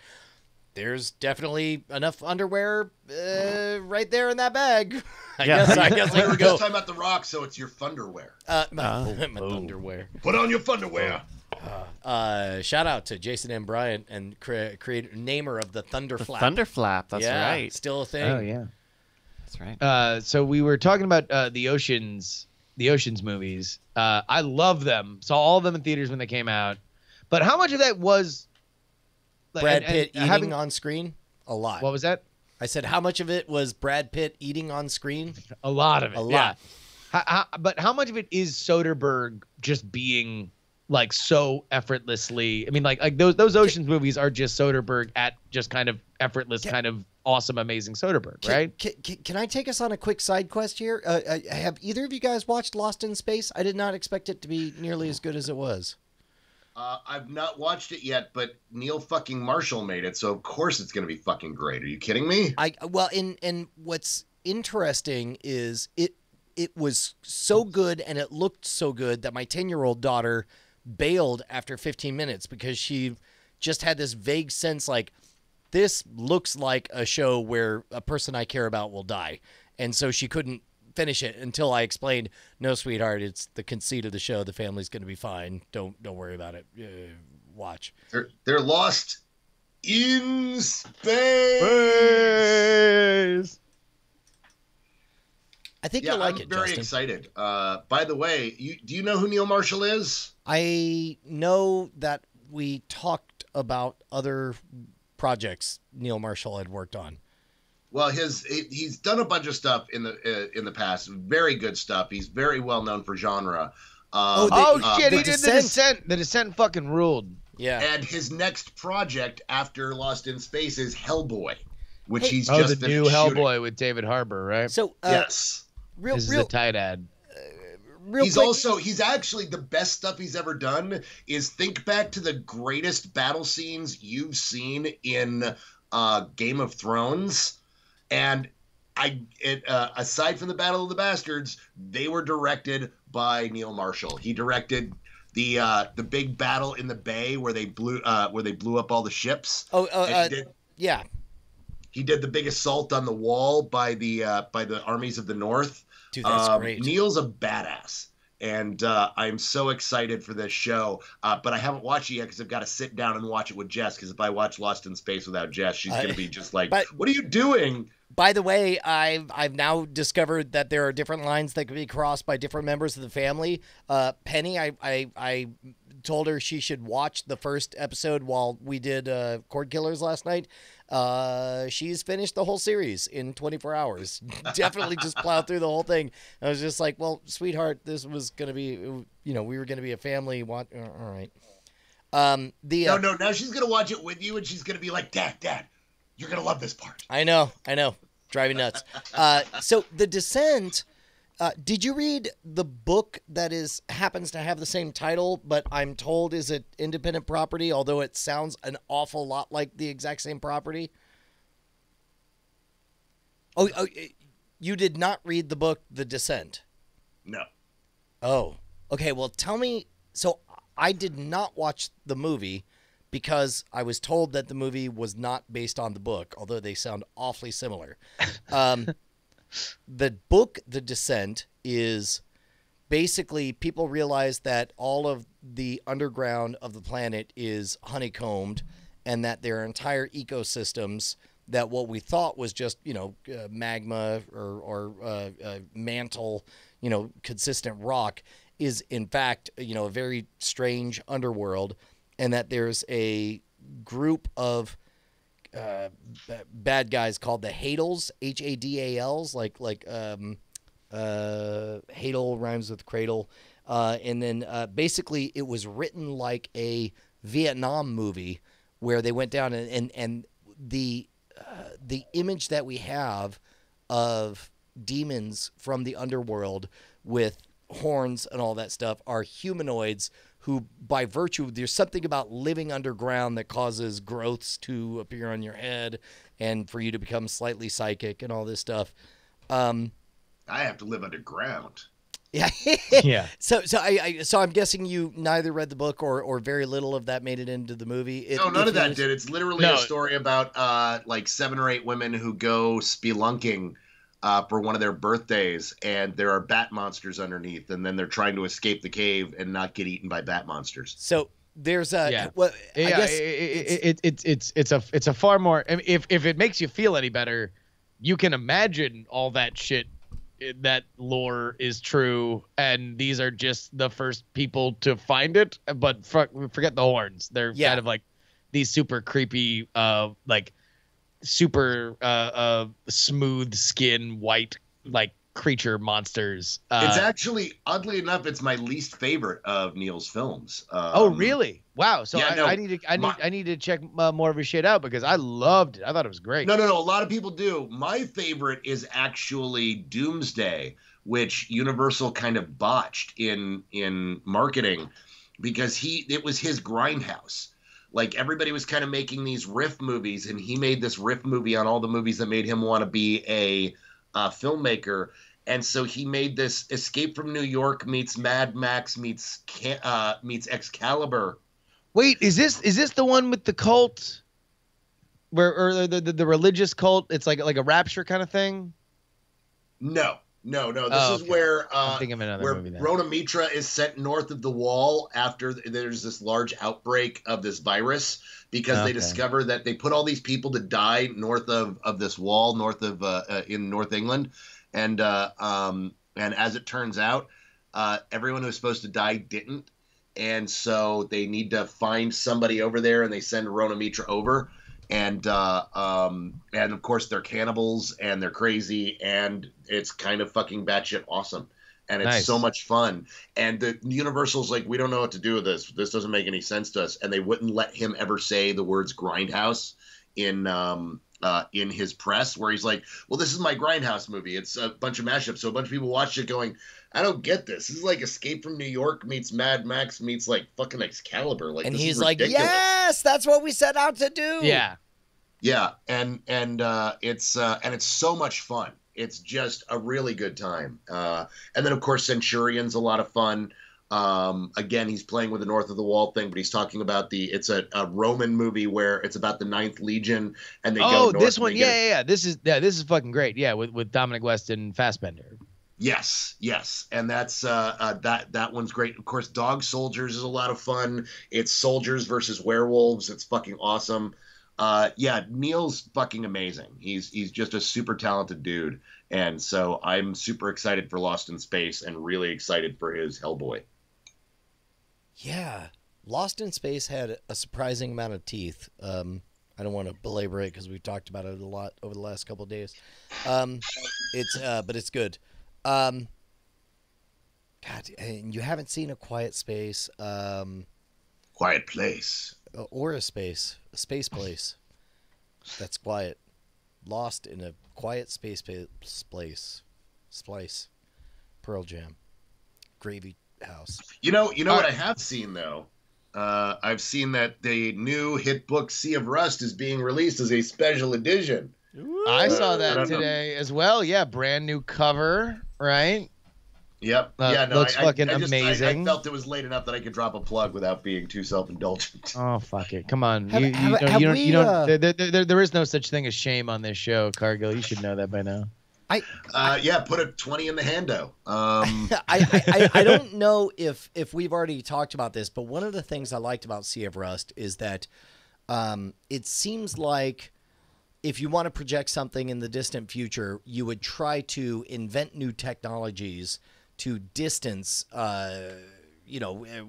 there's definitely enough underwear right there in that bag. I guess I we can were go. just talking about The Rock, so it's your thunderwear. My underwear. Put on your thunderwear. Shout out to Jason M. Bryant and namer of the Thunderflap. Thunderflap, that's right. Still a thing. Oh yeah, that's right. So we were talking about the Ocean's movies. I love them. Saw all of them in theaters when they came out. But how much of that was Brad Pitt eating on screen? A lot. What was that? I said, how much of it was Brad Pitt eating on screen? A lot of it. A lot. But how much of it is Soderbergh just being like so effortlessly? I mean, like those Ocean's movies are just Soderbergh at just kind of effortless, kind of awesome, amazing Soderbergh, right? Can I take us on a quick side quest here? Have either of you guys watched Lost in Space? I did not expect it to be nearly as good as it was. I've not watched it yet, but Neil fucking Marshall made it, so of course it's going to be fucking great. Are you kidding me? And what's interesting is it was so good and it looked so good that my 10-year-old daughter bailed after 15 minutes because she just had this vague sense like, this looks like a show where a person I care about will die. And so she couldn't finish it until I explained, no, sweetheart, it's the conceit of the show. The family's going to be fine. Don't worry about it. Watch. They're lost in space. I think you'll like I'm it, very Justin. excited. By the way, do you know who Neil Marshall is? I know that we talked about other projects Neil Marshall had worked on. Well, he's done a bunch of stuff in the past. Very good stuff. He's very well known for genre. Shit! He did Descent. The Descent. The Descent fucking ruled. Yeah. And his next project after Lost in Space is Hellboy, which he's the just new finished Hellboy shooting. with David Harbour, right? So Yes. This is a tight ad. He's actually the best stuff he's ever done is think back to the greatest battle scenes you've seen in Game of Thrones. And aside from the Battle of the Bastards, they were directed by Neil Marshall. He directed the big battle in the bay where they blew up all the ships. Yeah. He did the big assault on the wall by the armies of the North. Dude, that's great. Neil's a badass. And I'm so excited for this show. But I haven't watched it yet because I've got to sit down and watch it with Jess. Because if I watch Lost in Space without Jess, she's going to be just like, what are you doing? By the way, I've now discovered that there are different lines that can be crossed by different members of the family. Penny, I told her she should watch the first episode while we did Cord Killers last night. She's finished the whole series in 24 hours. Definitely just plowed through the whole thing. I was just like, well, sweetheart, this was going to be, we were going to be a family. All right. No, now she's going to watch it with you and she's going to be like, Dad, you're going to love this part. I know. Driving nuts. So The Descent, Did you read the book that happens to have the same title, but I'm told is an independent property, although it sounds an awful lot like the exact same property? Oh, you did not read the book, The Descent? No. Oh, okay. Well, tell me. So I did not watch the movie because I was told that the movie was not based on the book, although they sound awfully similar. The book, The Descent, is basically people realize that all of the underground of the planet is honeycombed and that there are entire ecosystems that what we thought was just, magma or mantle, consistent rock is in fact, a very strange underworld, and that there's a group of bad guys called the Hadals, Hadals, like Hadal rhymes with cradle, and then basically it was written like a Vietnam movie where they went down and the image that we have of demons from the underworld with horns and all that stuff are humanoids who, by virtue, there's something about living underground that causes growths to appear on your head and for you to become slightly psychic and all this stuff. I have to live underground. Yeah. Yeah. So I'm guessing you neither read the book or very little of that made it into the movie. No, none of that did. It's literally a story about like 7 or 8 women who go spelunking for one of their birthdays, and there are bat monsters underneath, and then they're trying to escape the cave and not get eaten by bat monsters. So there's a I guess it's a far more. If it makes you feel any better, you can imagine all that shit. That lore is true, and these are just the first people to find it. But forget the horns; they're kind of like these super creepy, like super smooth skin, white like creature monsters. It's actually, oddly enough, it's my least favorite of Neil's films. Oh, really? Wow. So yeah, I need to check more of his shit out because I loved it. I thought it was great. No. A lot of people do. My favorite is actually Doomsday, which Universal kind of botched in marketing because it was his grindhouse. Like, everybody was kind of making these riff movies, and he made this riff movie on all the movies that made him want to be a filmmaker. And so he made this Escape from New York meets Mad Max meets Excalibur. Wait, is this the one with the cult, or the religious cult? It's like a rapture kind of thing. No. This is where movie then. Rona Mitra is sent north of the wall after there's this large outbreak of this virus because they discover that they put all these people to die north of this wall, north of in North England, and as it turns out, everyone who was supposed to die didn't, and so they need to find somebody over there, and they send Rona Mitra over. And of course they're cannibals and they're crazy and it's kind of fucking batshit awesome. And it's so much fun. And the Universal's like, we don't know what to do with this. This doesn't make any sense to us. And they wouldn't let him ever say the words grindhouse in his press, where he's like, well, this is my grindhouse movie. It's a bunch of mashups. So a bunch of people watched it going, I don't get this. This is like Escape from New York meets Mad Max meets like fucking Excalibur. Like, and this he's is like, ridiculous. yes, that's what we set out to do. Yeah, and it's so much fun. It's just a really good time. And then of course Centurion's a lot of fun. Again, he's playing with the North of the Wall thing, but he's talking about it's a Roman movie where it's about the 9th Legion and they go north. This one, this is fucking great. Yeah, with Dominic West and Fassbender. Yes, and that's that one's great. Of course, Dog Soldiers is a lot of fun. It's soldiers versus werewolves. It's fucking awesome. Neil's fucking amazing. He's just a super talented dude, and so I'm super excited for Lost in Space and really excited for his Hellboy. Yeah, Lost in Space had a surprising amount of teeth. I don't want to belabor it because we've talked about it a lot over the last couple of days. But it's good. God, and you haven't seen A Quiet Space. Quiet Place. Or a space place that's quiet, lost in a quiet space place. Pearl Jam. Gravy House. You know what I have seen though. I've seen that the new hit book Sea of Rust is being released as a special edition. I saw that don't know. today as well. Yeah, brand new cover, right? Yep. Yeah, no, looks fucking I amazing. felt it was late enough that I could drop a plug without being too self-indulgent. Oh fuck it! Come on, Have you we, don't. There is no such thing as shame on this show, Cargill. You should know that by now. Yeah, put a 20 in the hando. I don't know if we've already talked about this, but one of the things I liked about Sea of Rust is that it seems like if you want to project something in the distant future, you would try to invent new technologies to distance,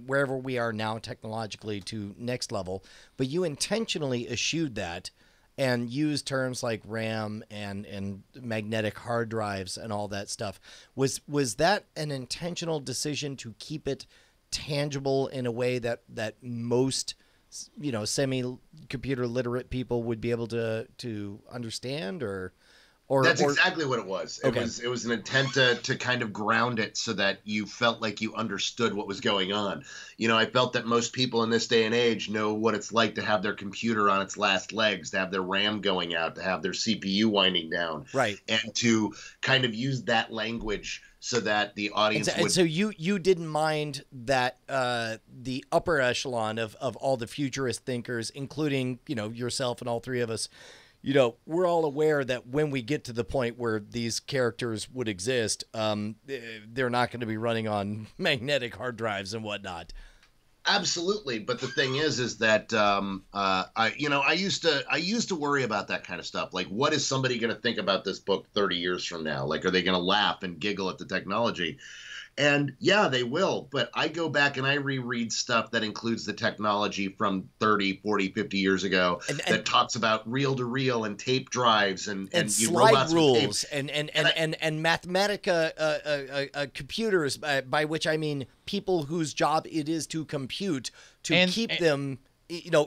wherever we are now technologically to next level. But you intentionally eschewed that and use terms like RAM and magnetic hard drives and all that stuff. Was that an intentional decision to keep it tangible in a way that most semi-computer literate people would be able to understand, or that's exactly what it was. Okay. It was an intent to kind of ground it so that you felt like you understood what was going on. I felt that most people in this day and age know what it's like to have their computer on its last legs, to have their RAM going out, to have their CPU winding down. Right. And to kind of use that language so that the audience would... And so you didn't mind that the upper echelon of all the futurist thinkers, including, yourself and all three of us, we're all aware that when we get to the point where these characters would exist, they're not going to be running on magnetic hard drives and whatnot. Absolutely, but the thing is that I used to worry about that kind of stuff. Like, what is somebody going to think about this book 30 years from now? Like, are they going to laugh and giggle at the technology? And yeah, they will. But I go back and I reread stuff that includes the technology from 30, 40, 50 years ago that talks about reel-to-reel and tape drives and slide rules and Mathematica computers, by which I mean people whose job it is to compute to keep them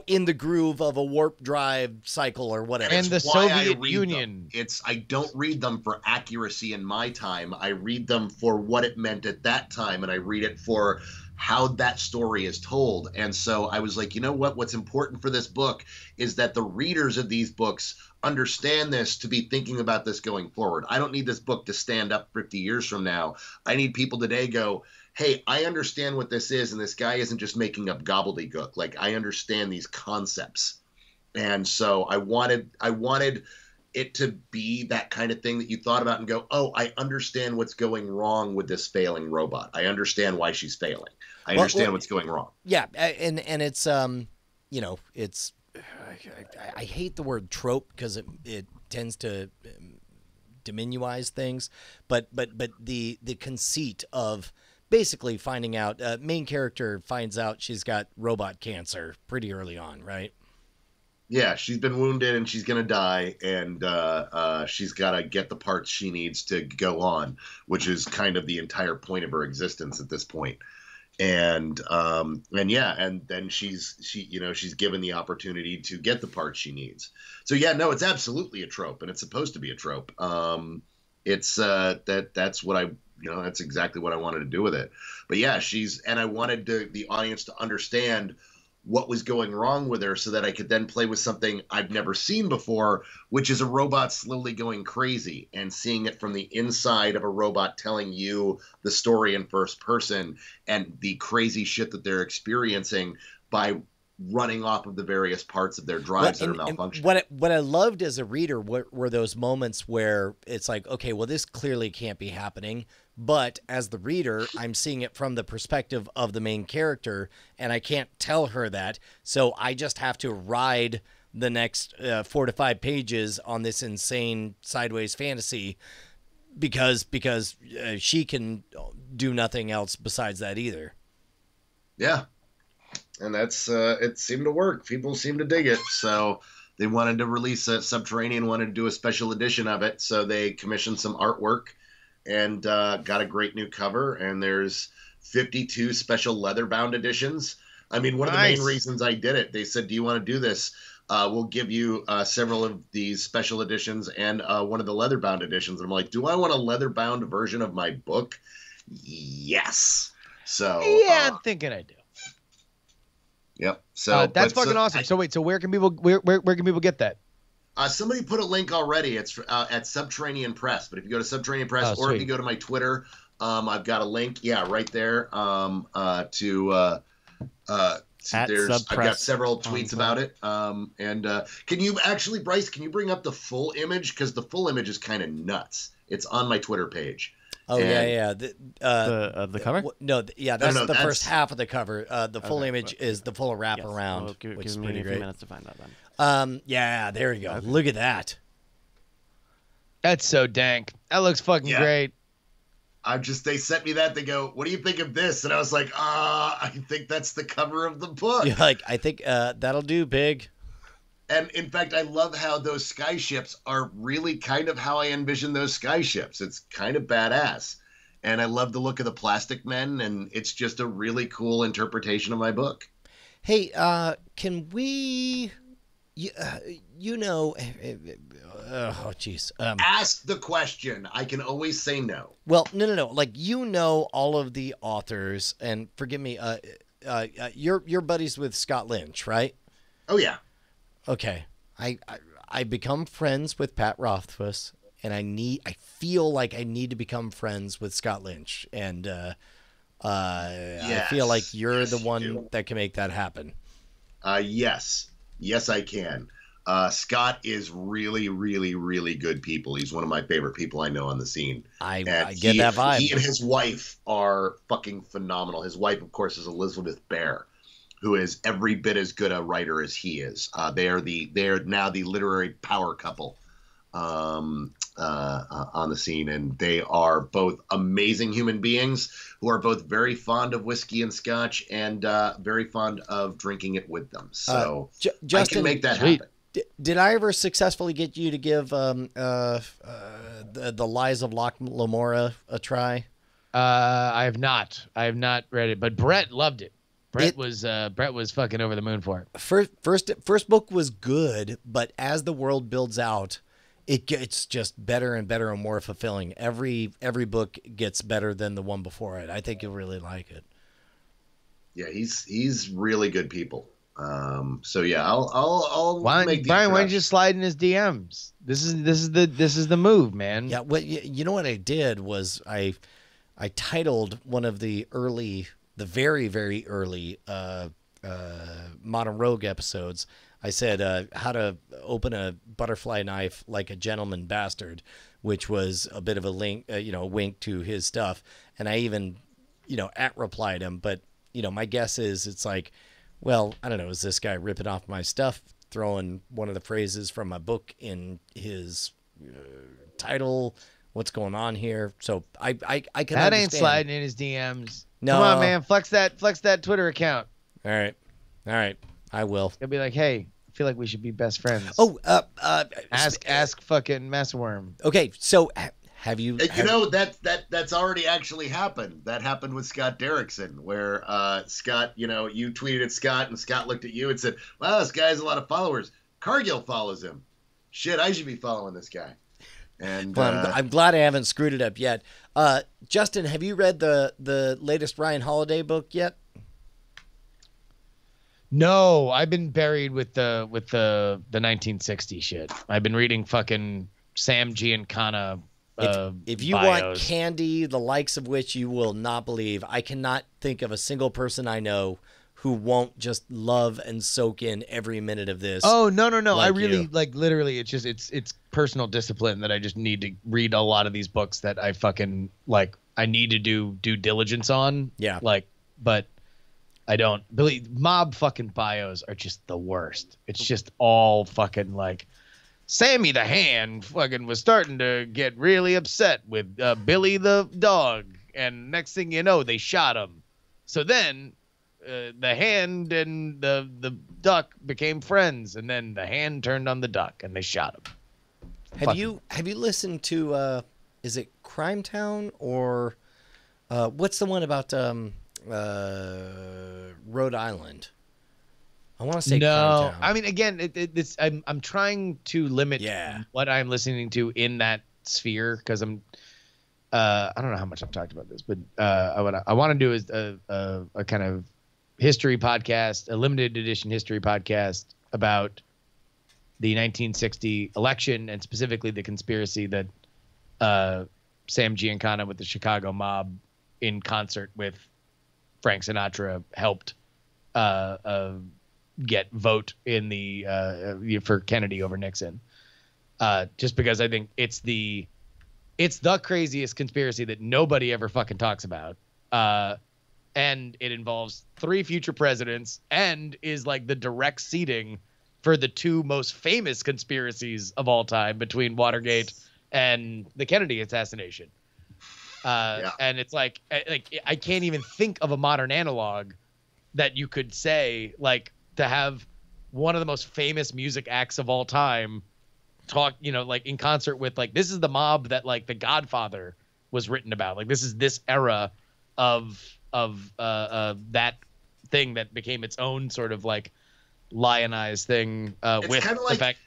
in the groove of a warp drive cycle or whatever. And the Soviet Union. I don't read them for accuracy in my time. I read them for what it meant at that time, and I read it for how that story is told. And so I was like, you know what? What's important for this book is that the readers of these books understand this, to be thinking about this going forward. I don't need this book to stand up 50 years from now. I need people today go, hey, I understand what this is, and this guy isn't just making up gobbledygook. Like, I understand these concepts. And so I wanted it to be that kind of thing that you thought about and go, oh, I understand what's going wrong with this failing robot. I understand why she's failing. I understand what's going wrong. Yeah, and it's it's I hate the word trope because it tends to diminuize things, but the conceit of basically finding out, main character finds out she's got robot cancer pretty early on, right? Yeah, she's been wounded and she's going to die, and she's got to get the parts she needs to go on, which is kind of the entire point of her existence at this point. And then she's given the opportunity to get the parts she needs. So yeah, no, it's absolutely a trope, and it's supposed to be a trope. That's what that's exactly what I wanted to do with it. But yeah, I wanted the audience to understand what was going wrong with her so that I could then play with something I've never seen before, which is a robot slowly going crazy and seeing it from the inside of a robot telling you the story in first person and the crazy shit that they're experiencing by running off of the various parts of their drives that are malfunctioning. What I loved as a reader were those moments where it's like, okay, well, this clearly can't be happening. But as the reader, I'm seeing it from the perspective of the main character, and I can't tell her that. So I just have to ride the next 4 to 5 pages on this insane sideways fantasy because she can do nothing else besides that either. Yeah. And that's it seemed to work. People seem to dig it. So they wanted to release a Subterranean, wanted to do a special edition of it. So they commissioned some artwork and got a great new cover. And there's 52 special leather-bound editions. I mean, one of the main reasons I did it, they said, do you want to do this? We'll give you several of these special editions and one of the leather-bound editions. And I'm like, do I want a leather-bound version of my book? Yes. So Yeah, I'm thinking I do. Yep. So that's fucking awesome. So wait, so where can people get that? Somebody put a link already. It's at Subterranean Press. But if you go to Subterranean Press, or if you go to my Twitter, I've got a link. Yeah, right there. I've got several tweets about it. Can you actually, Bryce? Can you bring up the full image? Because the full image is kind of nuts. It's on my Twitter page. Oh, yeah. The cover? That's the first half of the cover. The full image is the full wraparound, which is pretty me a great. few minutes to find that then. Yeah, there you go. Okay. Look at that. That's so dank. That looks fucking great. They sent me that. They go, "What do you think of this?" And I was like, I think that's the cover of the book. You're like, I think that'll do, Big. And in fact, I love how those skyships are really kind of how I envision those skyships. It's kind of badass. And I love the look of the plastic men, and it's just a really cool interpretation of my book. Hey, can we, oh, jeez. Ask the question. I can always say no. Well, no. Like, all of the authors, and forgive me, you're buddies with Scott Lynch, right? Oh, yeah. Okay, I become friends with Pat Rothfuss, and I feel like I need to become friends with Scott Lynch, and I feel like you're the one that can make that happen. Yes, I can. Scott is really, really, really good people. He's one of my favorite people I know on the scene. I get that vibe. He and his wife are fucking phenomenal. His wife, of course, is Elizabeth Bear, who is every bit as good a writer as he is. They are now the literary power couple on the scene, and they are both amazing human beings who are both very fond of whiskey and scotch and very fond of drinking it with them. So Justin, I can make that happen. Did I ever successfully get you to give the Lies of Locke Lamora a try? I have not read it, but Brett loved it. Brett was fucking over the moon for it. First book was good, but as the world builds out, it gets just better and better and more fulfilling. Every book gets better than the one before it. I think you'll really like it. Yeah, he's really good people. So yeah, I'll make the Brian, why don't you slide in his DMs? This is the move, man. Yeah, well, you know what I did was I titled one of the very, very early Modern Rogue episodes. I said how to open a butterfly knife like a gentleman bastard, which was a bit of a link, wink to his stuff. And I even, replied him. But, my guess is it's like, well, I don't know, is this guy ripping off my stuff, throwing one of the phrases from my book in his title? What's going on here? So I can that understand. Ain't sliding in his DMs. No. Come on, man, flex that Twitter account. All right, I will. He'll be like, hey, I feel like we should be best friends. Oh, ask fucking Messworm. Okay, so have you? That's already actually happened. That happened with Scott Derrickson, where Scott, you tweeted at Scott, and Scott looked at you and said, "Wow, this guy has a lot of followers. Cargill follows him. Shit, I should be following this guy." And well, I'm glad I haven't screwed it up yet. Justin, have you read the latest Ryan Holiday book yet? No, I've been buried with the 1960 shit. I've been reading fucking Sam Giancana. If you bios. want candy, the likes of which you will not believe, I cannot think of a single person I know who won't just love and soak in every minute of this. Oh, no. Like I really you. literally, it's just, it's personal discipline that I just need to read a lot of these books that I fucking I need to do due diligence on. Yeah. But I don't believe mob fucking bios are just the worst. It's just all fucking Sammy the Hand fucking was starting to get really upset with Billy the dog. And next thing you know, they shot him. So then the hand and the duck became friends, and then the hand turned on the duck, and they shot him. Have you listened to is it Crime Town or what's the one about Rhode Island? I want to say no. Crime Town. I mean, again, I'm trying to limit what I'm listening to in that sphere because I don't know how much I've talked about this, but I want to do is a kind of history podcast, a limited edition history podcast about the 1960 election and specifically the conspiracy that Sam Giancana with the Chicago mob in concert with Frank Sinatra helped get vote in the for Kennedy over Nixon. Just because I think it's the craziest conspiracy that nobody ever fucking talks about. And it involves 3 future presidents and is like the direct seeding for the 2 most famous conspiracies of all time between Watergate and the Kennedy assassination. And it's like I can't even think of a modern analog that you could say, like, to have one of the most famous music acts of all time talk, like in concert with, like, this is the mob that, like, The Godfather was written about. Like, this is this era of that thing that became its own sort of like lionized thing with the fact.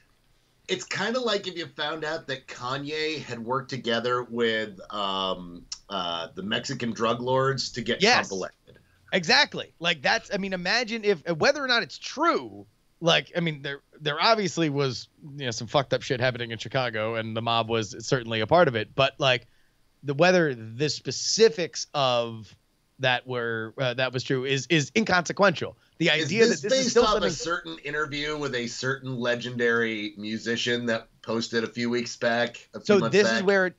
It's kind of like if you found out that Kanye had worked together with the Mexican drug lords to get Trump elected. Exactly. Like, that's, I mean, imagine if, whether or not it's true, like, I mean, there obviously was, some fucked up shit happening in Chicago, and the mob was certainly a part of it. But, like, whether the specifics of that was true is inconsequential. The idea is that this is still based on something. A certain interview with a certain legendary musician that posted a few weeks back. Is where,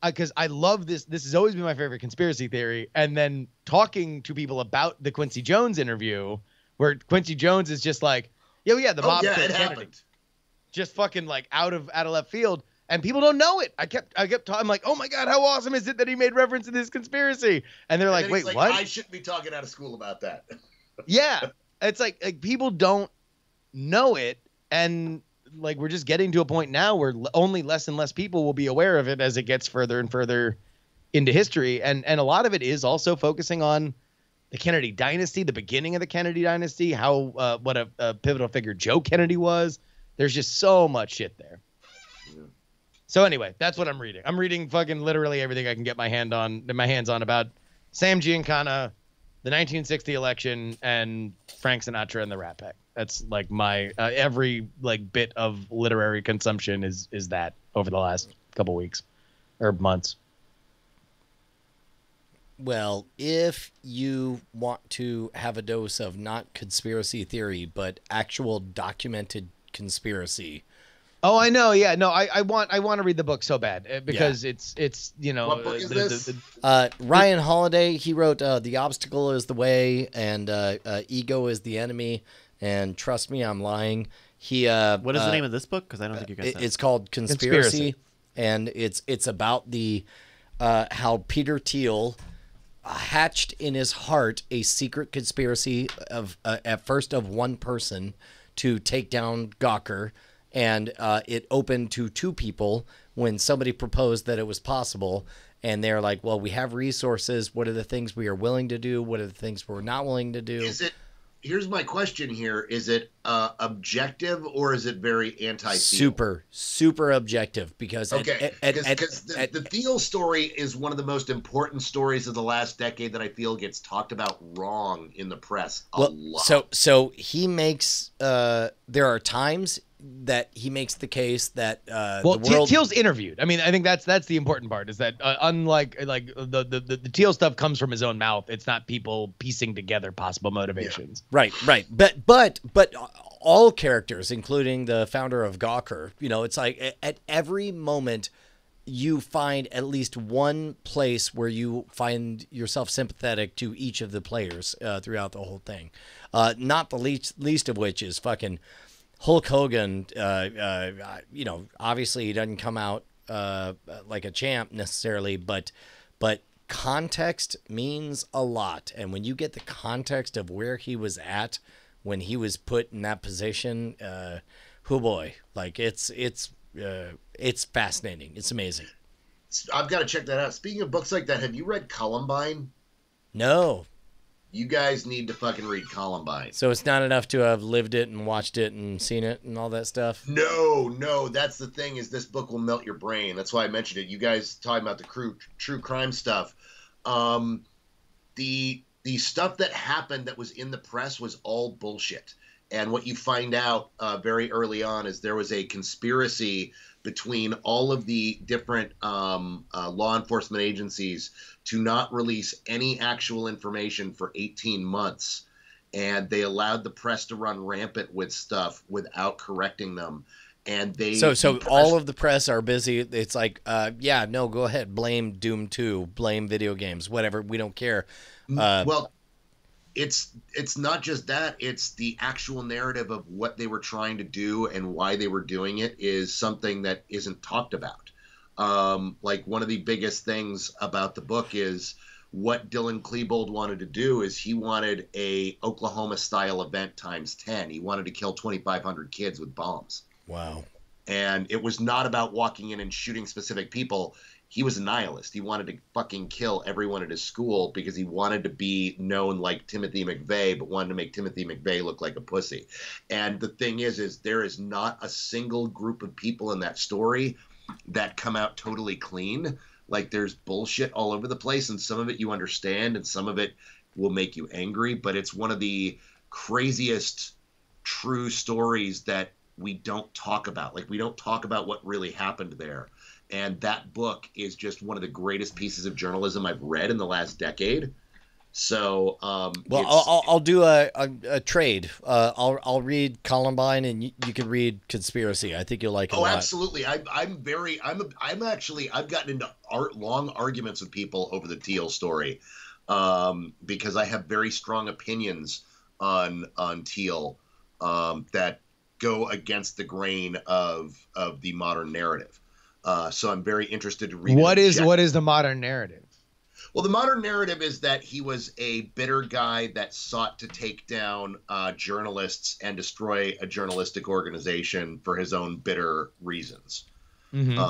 because I love this. This has always been my favorite conspiracy theory. And then talking to people about the Quincy Jones interview, where Quincy Jones is just like, yeah, the mob killed Kennedy. Happened. Just fucking like out of left field. And people don't know it. I kept talking. I'm like, oh my God, how awesome is it that he made reference to this conspiracy? And they're like, wait, what? I shouldn't be talking out of school about that. Yeah. It's like people don't know it. And like, we're just getting to a point now where only less and less people will be aware of it as it gets further and further into history. And a lot of it is also focusing on the Kennedy dynasty, the beginning of the Kennedy dynasty, how, what a pivotal figure Joe Kennedy was. There's just so much shit there. So anyway, that's what I'm reading. I'm reading fucking literally everything I can get my hands on about Sam Giancana, the 1960 election, and Frank Sinatra and the Rat Pack. That's like my every like bit of literary consumption is that over the last couple weeks or months. Well, if you want to have a dose of not conspiracy theory, but actual documented conspiracy. Oh, I know. Yeah, no, I want to read the book so bad because it's What book is this? Ryan Holiday, he wrote The Obstacle is the Way and Ego is the Enemy and Trust Me, I'm Lying. What is the name of this book? Because I don't think you guys said. It's called Conspiracy. And it's about the how Peter Thiel hatched in his heart a secret conspiracy of at first of one person to take down Gawker. And it opened to 2 people when somebody proposed that it was possible. And they're like, well, we have resources. What are the things we are willing to do? What are the things we're not willing to do? Here's my question here. Is it objective or is it very anti-Thiel? Super objective because the Thiel story is one of the most important stories of the last decade that I feel gets talked about wrong in the press a lot. So he makes there are times that he makes the case that Thiel's interviewed. I mean, I think that's the important part is that unlike like the Thiel stuff comes from his own mouth. It's not people piecing together possible motivations. Yeah. Right. But all characters, including the founder of Gawker, it's like at every moment you find at least one place where you find yourself sympathetic to each of the players throughout the whole thing. Not the least of which is fucking Hulk Hogan. Obviously he doesn't come out like a champ necessarily, but context means a lot. And when you get the context of where he was at when he was put in that position, oh boy, like it's fascinating. It's amazing. I've got to check that out. Speaking of books like that, have you read Columbine? No. You guys need to fucking read Columbine. So it's not enough to have lived it and watched it and seen it and all that stuff? No. That's the thing, is this book will melt your brain. That's why I mentioned it. You guys talking about the true crime stuff. The stuff that happened that was in the press was all bullshit. And what you find out very early on is there was a conspiracy between all of the different law enforcement agencies to not release any actual information for 18 months. And they allowed the press to run rampant with stuff without correcting them. And they all of the press are busy. It's like, go ahead. Blame Doom 2, blame video games, whatever. We don't care. Well, it's not just that. It's the actual narrative of what they were trying to do and why they were doing it is something that isn't talked about. Like one of the biggest things about the book is what Dylan Klebold wanted to do is he wanted a Oklahoma style event times 10. He wanted to kill 2,500 kids with bombs. Wow. And it was not about walking in and shooting specific people. He was a nihilist. He wanted to fucking kill everyone at his school because he wanted to be known like Timothy McVeigh, but wanted to make Timothy McVeigh look like a pussy. And the thing is there is not a single group of people in that story that come out totally clean. Like there's bullshit all over the place, and some of it you understand and some of it will make you angry, but it's one of the craziest true stories that we don't talk about. Like we don't talk about what really happened there. And that book is just one of the greatest pieces of journalism I've read in the last decade. So, I'll do a trade. I'll read Columbine, and you can read Conspiracy. I think you'll like it. Oh, absolutely. I've gotten into long arguments with people over the Teal story, because I have very strong opinions on Teal, that go against the grain of the modern narrative. So I'm very interested to read. What is the modern narrative? Well, the modern narrative is that he was a bitter guy that sought to take down journalists and destroy a journalistic organization for his own bitter reasons. Mm-hmm.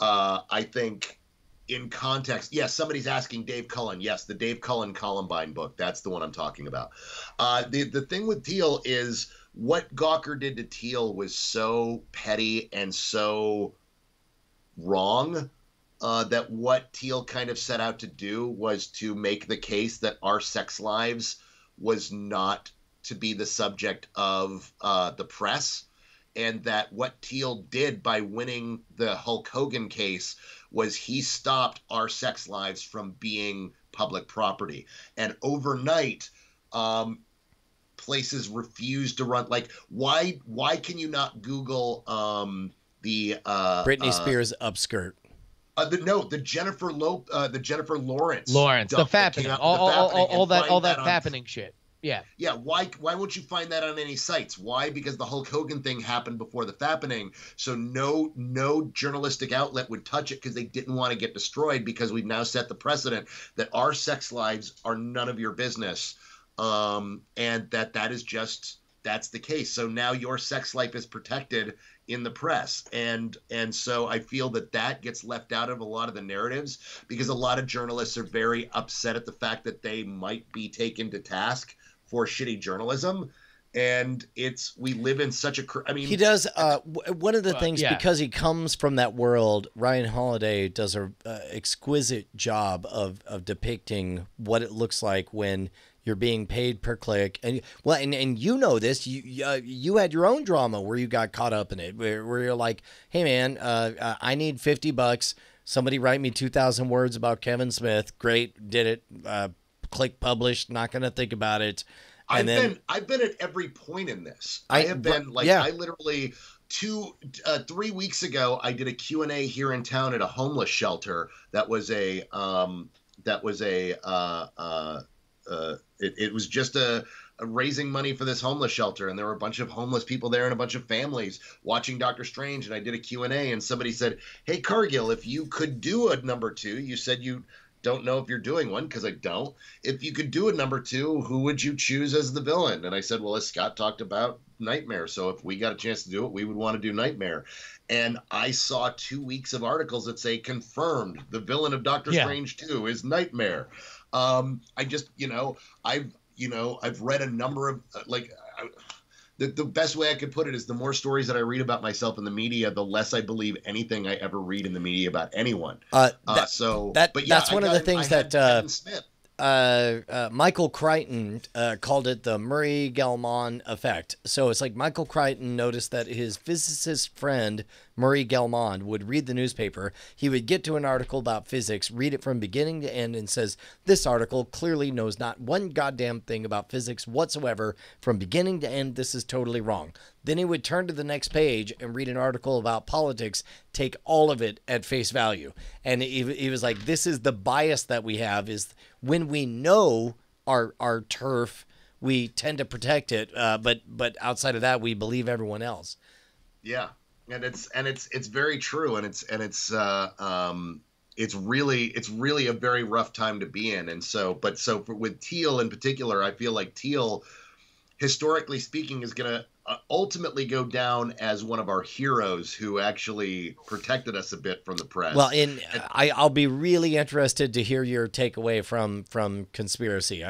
I think in context, yes, somebody's asking Dave Cullen. Yes, the Dave Cullen Columbine book. That's the one I'm talking about. The thing with Teal is what Gawker did to Teal was so petty and so wrong. That what Teal kind of set out to do was to make the case that our sex lives was not to be the subject of the press, and that what Teal did by winning the Hulk Hogan case was he stopped our sex lives from being public property. And overnight, places refused to run. Like, why can you not Google the Britney Spears upskirt? The Jennifer Lawrence, the fappening, all that fappening shit. Yeah. Why won't you find that on any sites? Why? Because the Hulk Hogan thing happened before the fappening, so no journalistic outlet would touch it because they didn't want to get destroyed, because we've now set the precedent that our sex lives are none of your business, and that's the case. So now your sex life is protected in the press, and so I feel that gets left out of a lot of the narratives, because a lot of journalists are very upset at the fact that they might be taken to task for shitty journalism. And we live in such he does one of the things, because he comes from that world. Ryan Holiday does a exquisite job of depicting what it looks like when you're being paid per click, and you know this. You had your own drama where you got caught up in it, where you're like, hey man, I need $50. Somebody write me 2,000 words about Kevin Smith. Great, did it. Click publish. Not gonna think about it. I've been at every point in this. I literally 3 weeks ago I did a Q&A here in town at a homeless shelter. It was just a raising money for this homeless shelter, and there were a bunch of homeless people there and a bunch of families watching Doctor Strange, and I did a Q&A, and somebody said, hey Cargill, if you could do a number 2, you said you don't know if you're doing one, because I don't. If you could do a number 2, who would you choose as the villain? And I said, well, as Scott talked about, Nightmare. So if we got a chance to do it, we would want to do Nightmare. And I saw 2 weeks of articles that say confirmed the villain of Doctor Strange 2 is Nightmare. I just, I've read a number of the best way I could put it is the more stories that I read about myself in the media, the less I believe anything I ever read in the media about anyone. That's one of the things that Michael Crichton called it the Murray Gell-Mann effect. So it's like Michael Crichton noticed that his physicist friend Murray Gell-Mann would read the newspaper. He would get to an article about physics, read it from beginning to end, and says, this article clearly knows not one goddamn thing about physics whatsoever. From beginning to end, this is totally wrong. Then he would turn to the next page and read an article about politics, take all of it at face value. And he was like, this is the bias that we have, is when we know our turf, we tend to protect it. But outside of that, we believe everyone else. Yeah. And it's very true. And it's really a very rough time to be in. And with Teal in particular, I feel like Teal, historically speaking, is going to ultimately go down as one of our heroes who actually protected us a bit from the press. Well, I'll be really interested to hear your takeaway from Conspiracy.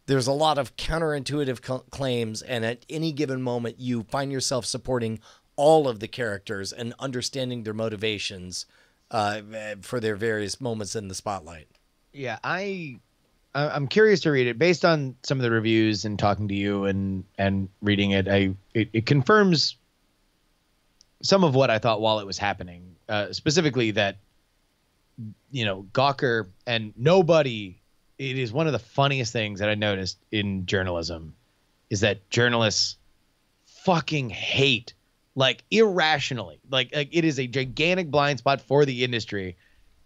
There's a lot of counterintuitive claims, and at any given moment, you find yourself supporting all of the characters and understanding their motivations for their various moments in the spotlight. Yeah, I'm curious to read it based on some of the reviews and talking to you and reading it. It confirms some of what I thought while it was happening, specifically that, Gawker and nobody. It is one of the funniest things that I noticed in journalism is that journalists fucking hate, like irrationally, like it is a gigantic blind spot for the industry,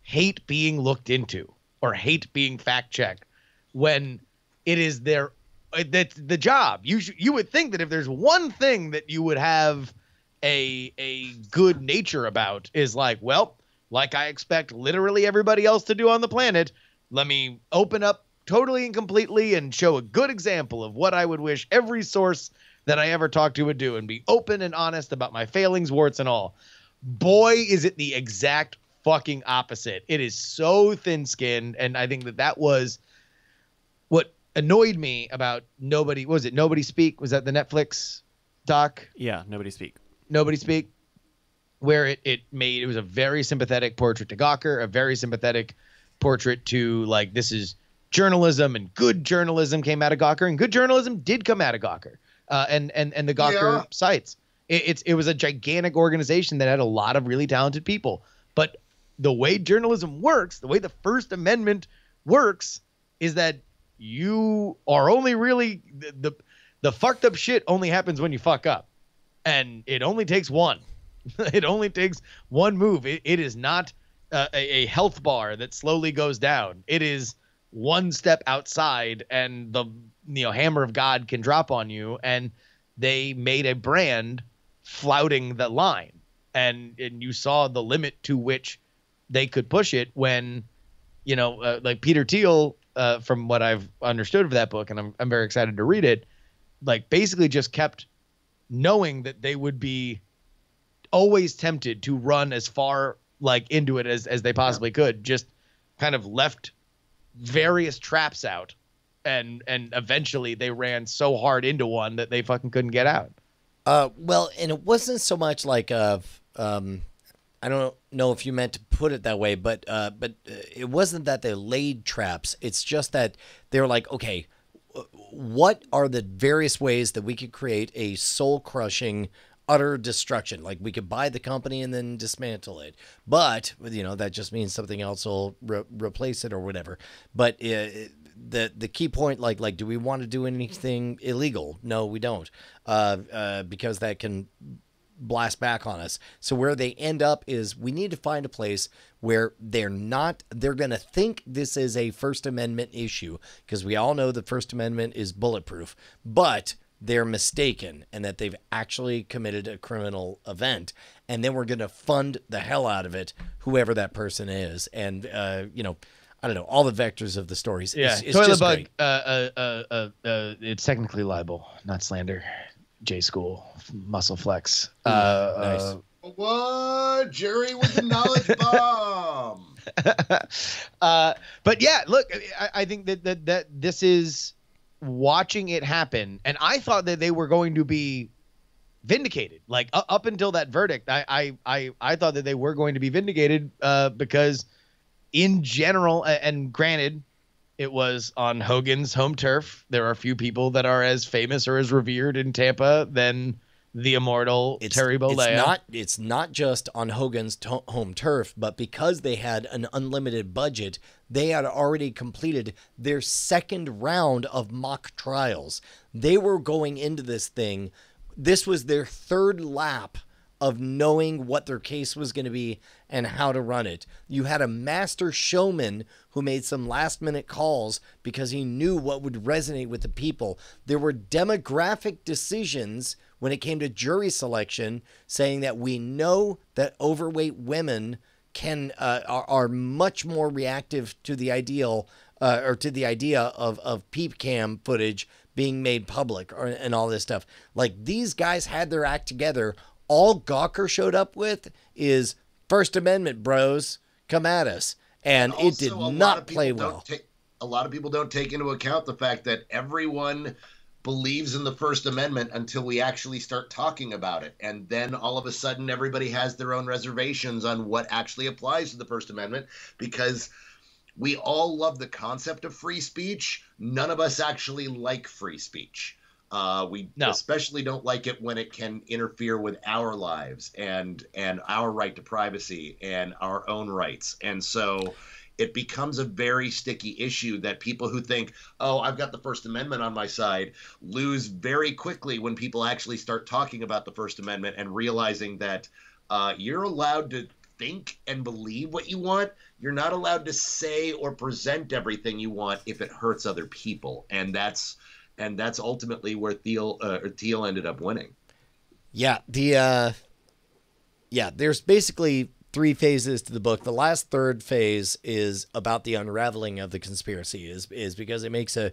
hate being looked into or hate being fact checked when it is that's the job. You would think that if there's one thing that you would have a good nature about is like I expect literally everybody else to do on the planet, let me open up totally and completely and show a good example of what I would wish every source that I ever talked to would do and be open and honest about my failings, warts, and all. Boy, is it the exact fucking opposite. It is so thin-skinned, and I think that was what annoyed me about Nobody Speak? Was that the Netflix doc? Yeah, Nobody Speak. Nobody Speak, where it was a very sympathetic portrait to Gawker, a very sympathetic portrait to like this is journalism, and good journalism came out of Gawker, and good journalism did come out of Gawker, and the Gawker sites. It was a gigantic organization that had a lot of really talented people, but the way journalism works, the way the First Amendment works, is that you are only really the fucked up shit only happens when you fuck up, and it only takes one. It only takes one move. It is not a health bar that slowly goes down. It is one step outside and the hammer of God can drop on you. And they made a brand flouting the line. And you saw the limit to which they could push it when, like Peter Thiel, from what I've understood of that book, and I'm very excited to read it, like basically just kept knowing that they would be always tempted to run as far like into it as they possibly could, just kind of left various traps out, and eventually they ran so hard into one that they fucking couldn't get out. Well, and it wasn't so much like I don't know if you meant to put it that way, but it wasn't that they laid traps. It's just that they were like, okay, what are the various ways that we could create a soul-crushing utter destruction? Like we could buy the company and then dismantle it, but that just means something else will replace it or whatever. But the key point, like do we want to do anything illegal? No, we don't, because that can blast back on us. So where they end up is we need to find a place where they're going to think this is a First Amendment issue, because we all know the First Amendment is bulletproof, but they're mistaken and that they've actually committed a criminal event. And then we're going to fund the hell out of it, whoever that person is. And, I don't know, all the vectors of the stories. Yeah. It's Toilet just Bug, great. It's technically libel, not slander. J School, Muscle Flex. Nice. What? Jerry with the knowledge bomb. But yeah, look, I think that this is watching it happen, and I thought that they were going to be vindicated. Like up until that verdict, I thought that they were going to be vindicated because in general, and granted, it was on Hogan's home turf. There are few people that are as famous or as revered in Tampa than the immortal Terry Bollea. It's not just on Hogan's home turf, but because they had an unlimited budget, they had already completed their second round of mock trials. They were going into this thing. This was their third lap of knowing what their case was going to be and how to run it. You had a master showman who made some last-minute calls because he knew what would resonate with the people. There were demographic decisions when it came to jury selection saying that we know that overweight women are much more reactive to the ideal or to the idea of peep cam footage being made public and all this stuff. Like, these guys had their act together. All Gawker showed up with is First Amendment, bros, come at us. And it did not play well. A lot of people don't take into account the fact that everyone believes in the First Amendment until we actually start talking about it. And then all of a sudden, everybody has their own reservations on what actually applies to the First Amendment, because we all love the concept of free speech. None of us actually like free speech. We especially don't like it when it can interfere with our lives and our right to privacy and our own rights. And so it becomes a very sticky issue that people who think, oh, I've got the First Amendment on my side, lose very quickly when people actually start talking about the First Amendment and realizing that you're allowed to think and believe what you want. You're not allowed to say or present everything you want if it hurts other people. And that's ultimately where Thiel ended up winning. Yeah, there's basically 3 phases to the book. The last third phase is about the unraveling of the conspiracy, is because it makes a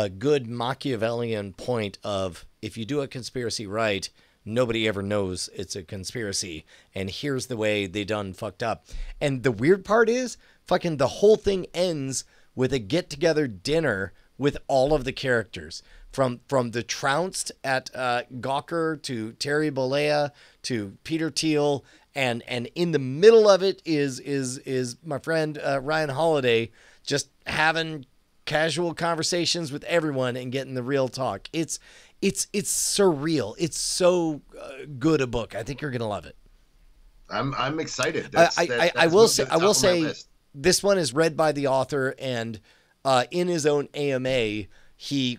good Machiavellian point of, if you do a conspiracy right, nobody ever knows it's a conspiracy. And here's the way they done fucked up. And the weird part is, fucking the whole thing ends with a get-together dinner with all of the characters, from the trounced at Gawker to Terry Bollea to Peter Thiel, and in the middle of it is my friend Ryan Holiday just having casual conversations with everyone and getting the real talk. It's surreal. It's so good a book. I think you're gonna love it. I'm excited. I will say this one is read by the author, and in his own AMA, he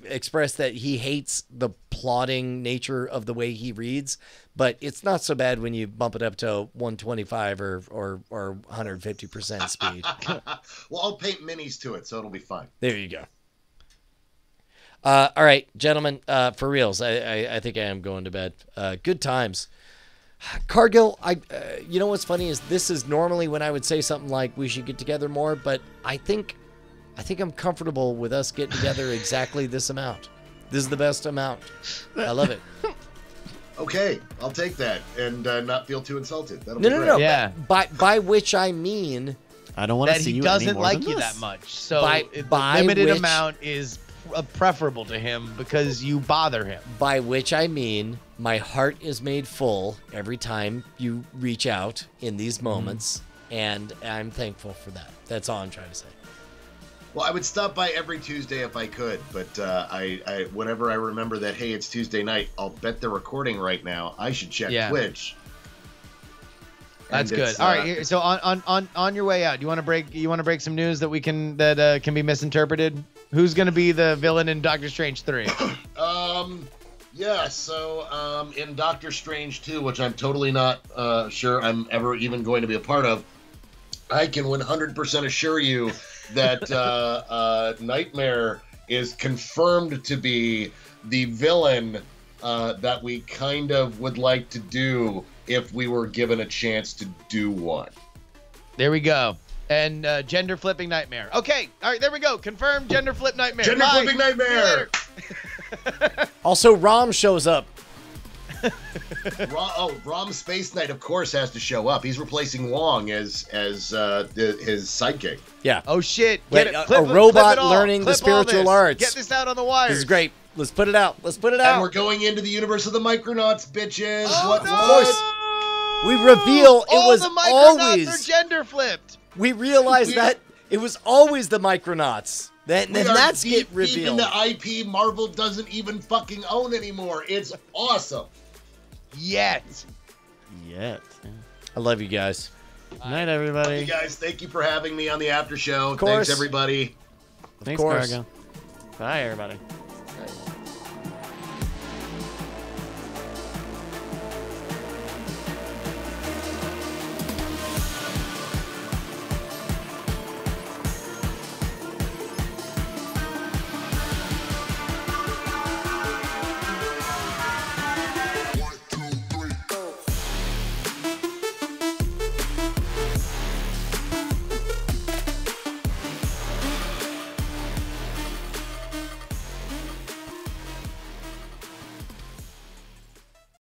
expressed that he hates the plodding nature of the way he reads, but it's not so bad when you bump it up to 125 or 150% speed. Well, I'll paint minis to it, so it'll be fine. There you go. All right, gentlemen, for reals, I think I am going to bed. Good times. Cargill, you know what's funny is this is normally when I would say something like we should get together more, but I think I'm comfortable with us getting together exactly this amount. This is the best amount. I love it. Okay, I'll take that and not feel too insulted. That'll be great. No. Yeah. By which I mean, I don't want to see you that he any doesn't more like than you this. that much. So the by limited which- amount is preferable to him because you bother him. by which I mean my heart is made full every time you reach out in these moments, and I'm thankful for that. That's all I'm trying to say. Well, I would stop by every Tuesday if I could, but I whenever I remember that, hey, it's Tuesday night, I'll bet they're recording right now. I should check Twitch. That's good. All right, so on your way out, you want to break some news that can be misinterpreted? Who's going to be the villain in Doctor Strange 3? Yeah, so in Doctor Strange 2, which I'm totally not sure I'm ever even going to be a part of, I can 100% assure you that Nightmare is confirmed to be the villain that we kind of would like to do if we were given a chance to do one. There we go. And gender flipping Nightmare. Okay, all right, there we go. Confirmed gender flip Nightmare. Gender flipping Nightmare. Also, Rom shows up. Rom Space Knight, of course, has to show up. He's replacing Wong as his sidekick. Yeah. Oh shit! Wait, Get it. a Clip it, robot clip it all. learning the Clip all spiritual this. arts. Get this out on the wires. This is great. Let's put it out. Let's put it And out. we're going into the universe of the Micronauts, bitches. Oh, what? no! Of course. We reveal it All was the Micronauts always. are gender flipped. We realized that it was always the Micronauts. Then We are that's deep in revealed. the IP Marvel doesn't even fucking own anymore. It's awesome. Yet. Yet. I love you guys. Good night, everybody. Hey guys, thank you for having me on the after show. Of course. Thanks, everybody. Thanks, course. Cargo. Bye, everybody.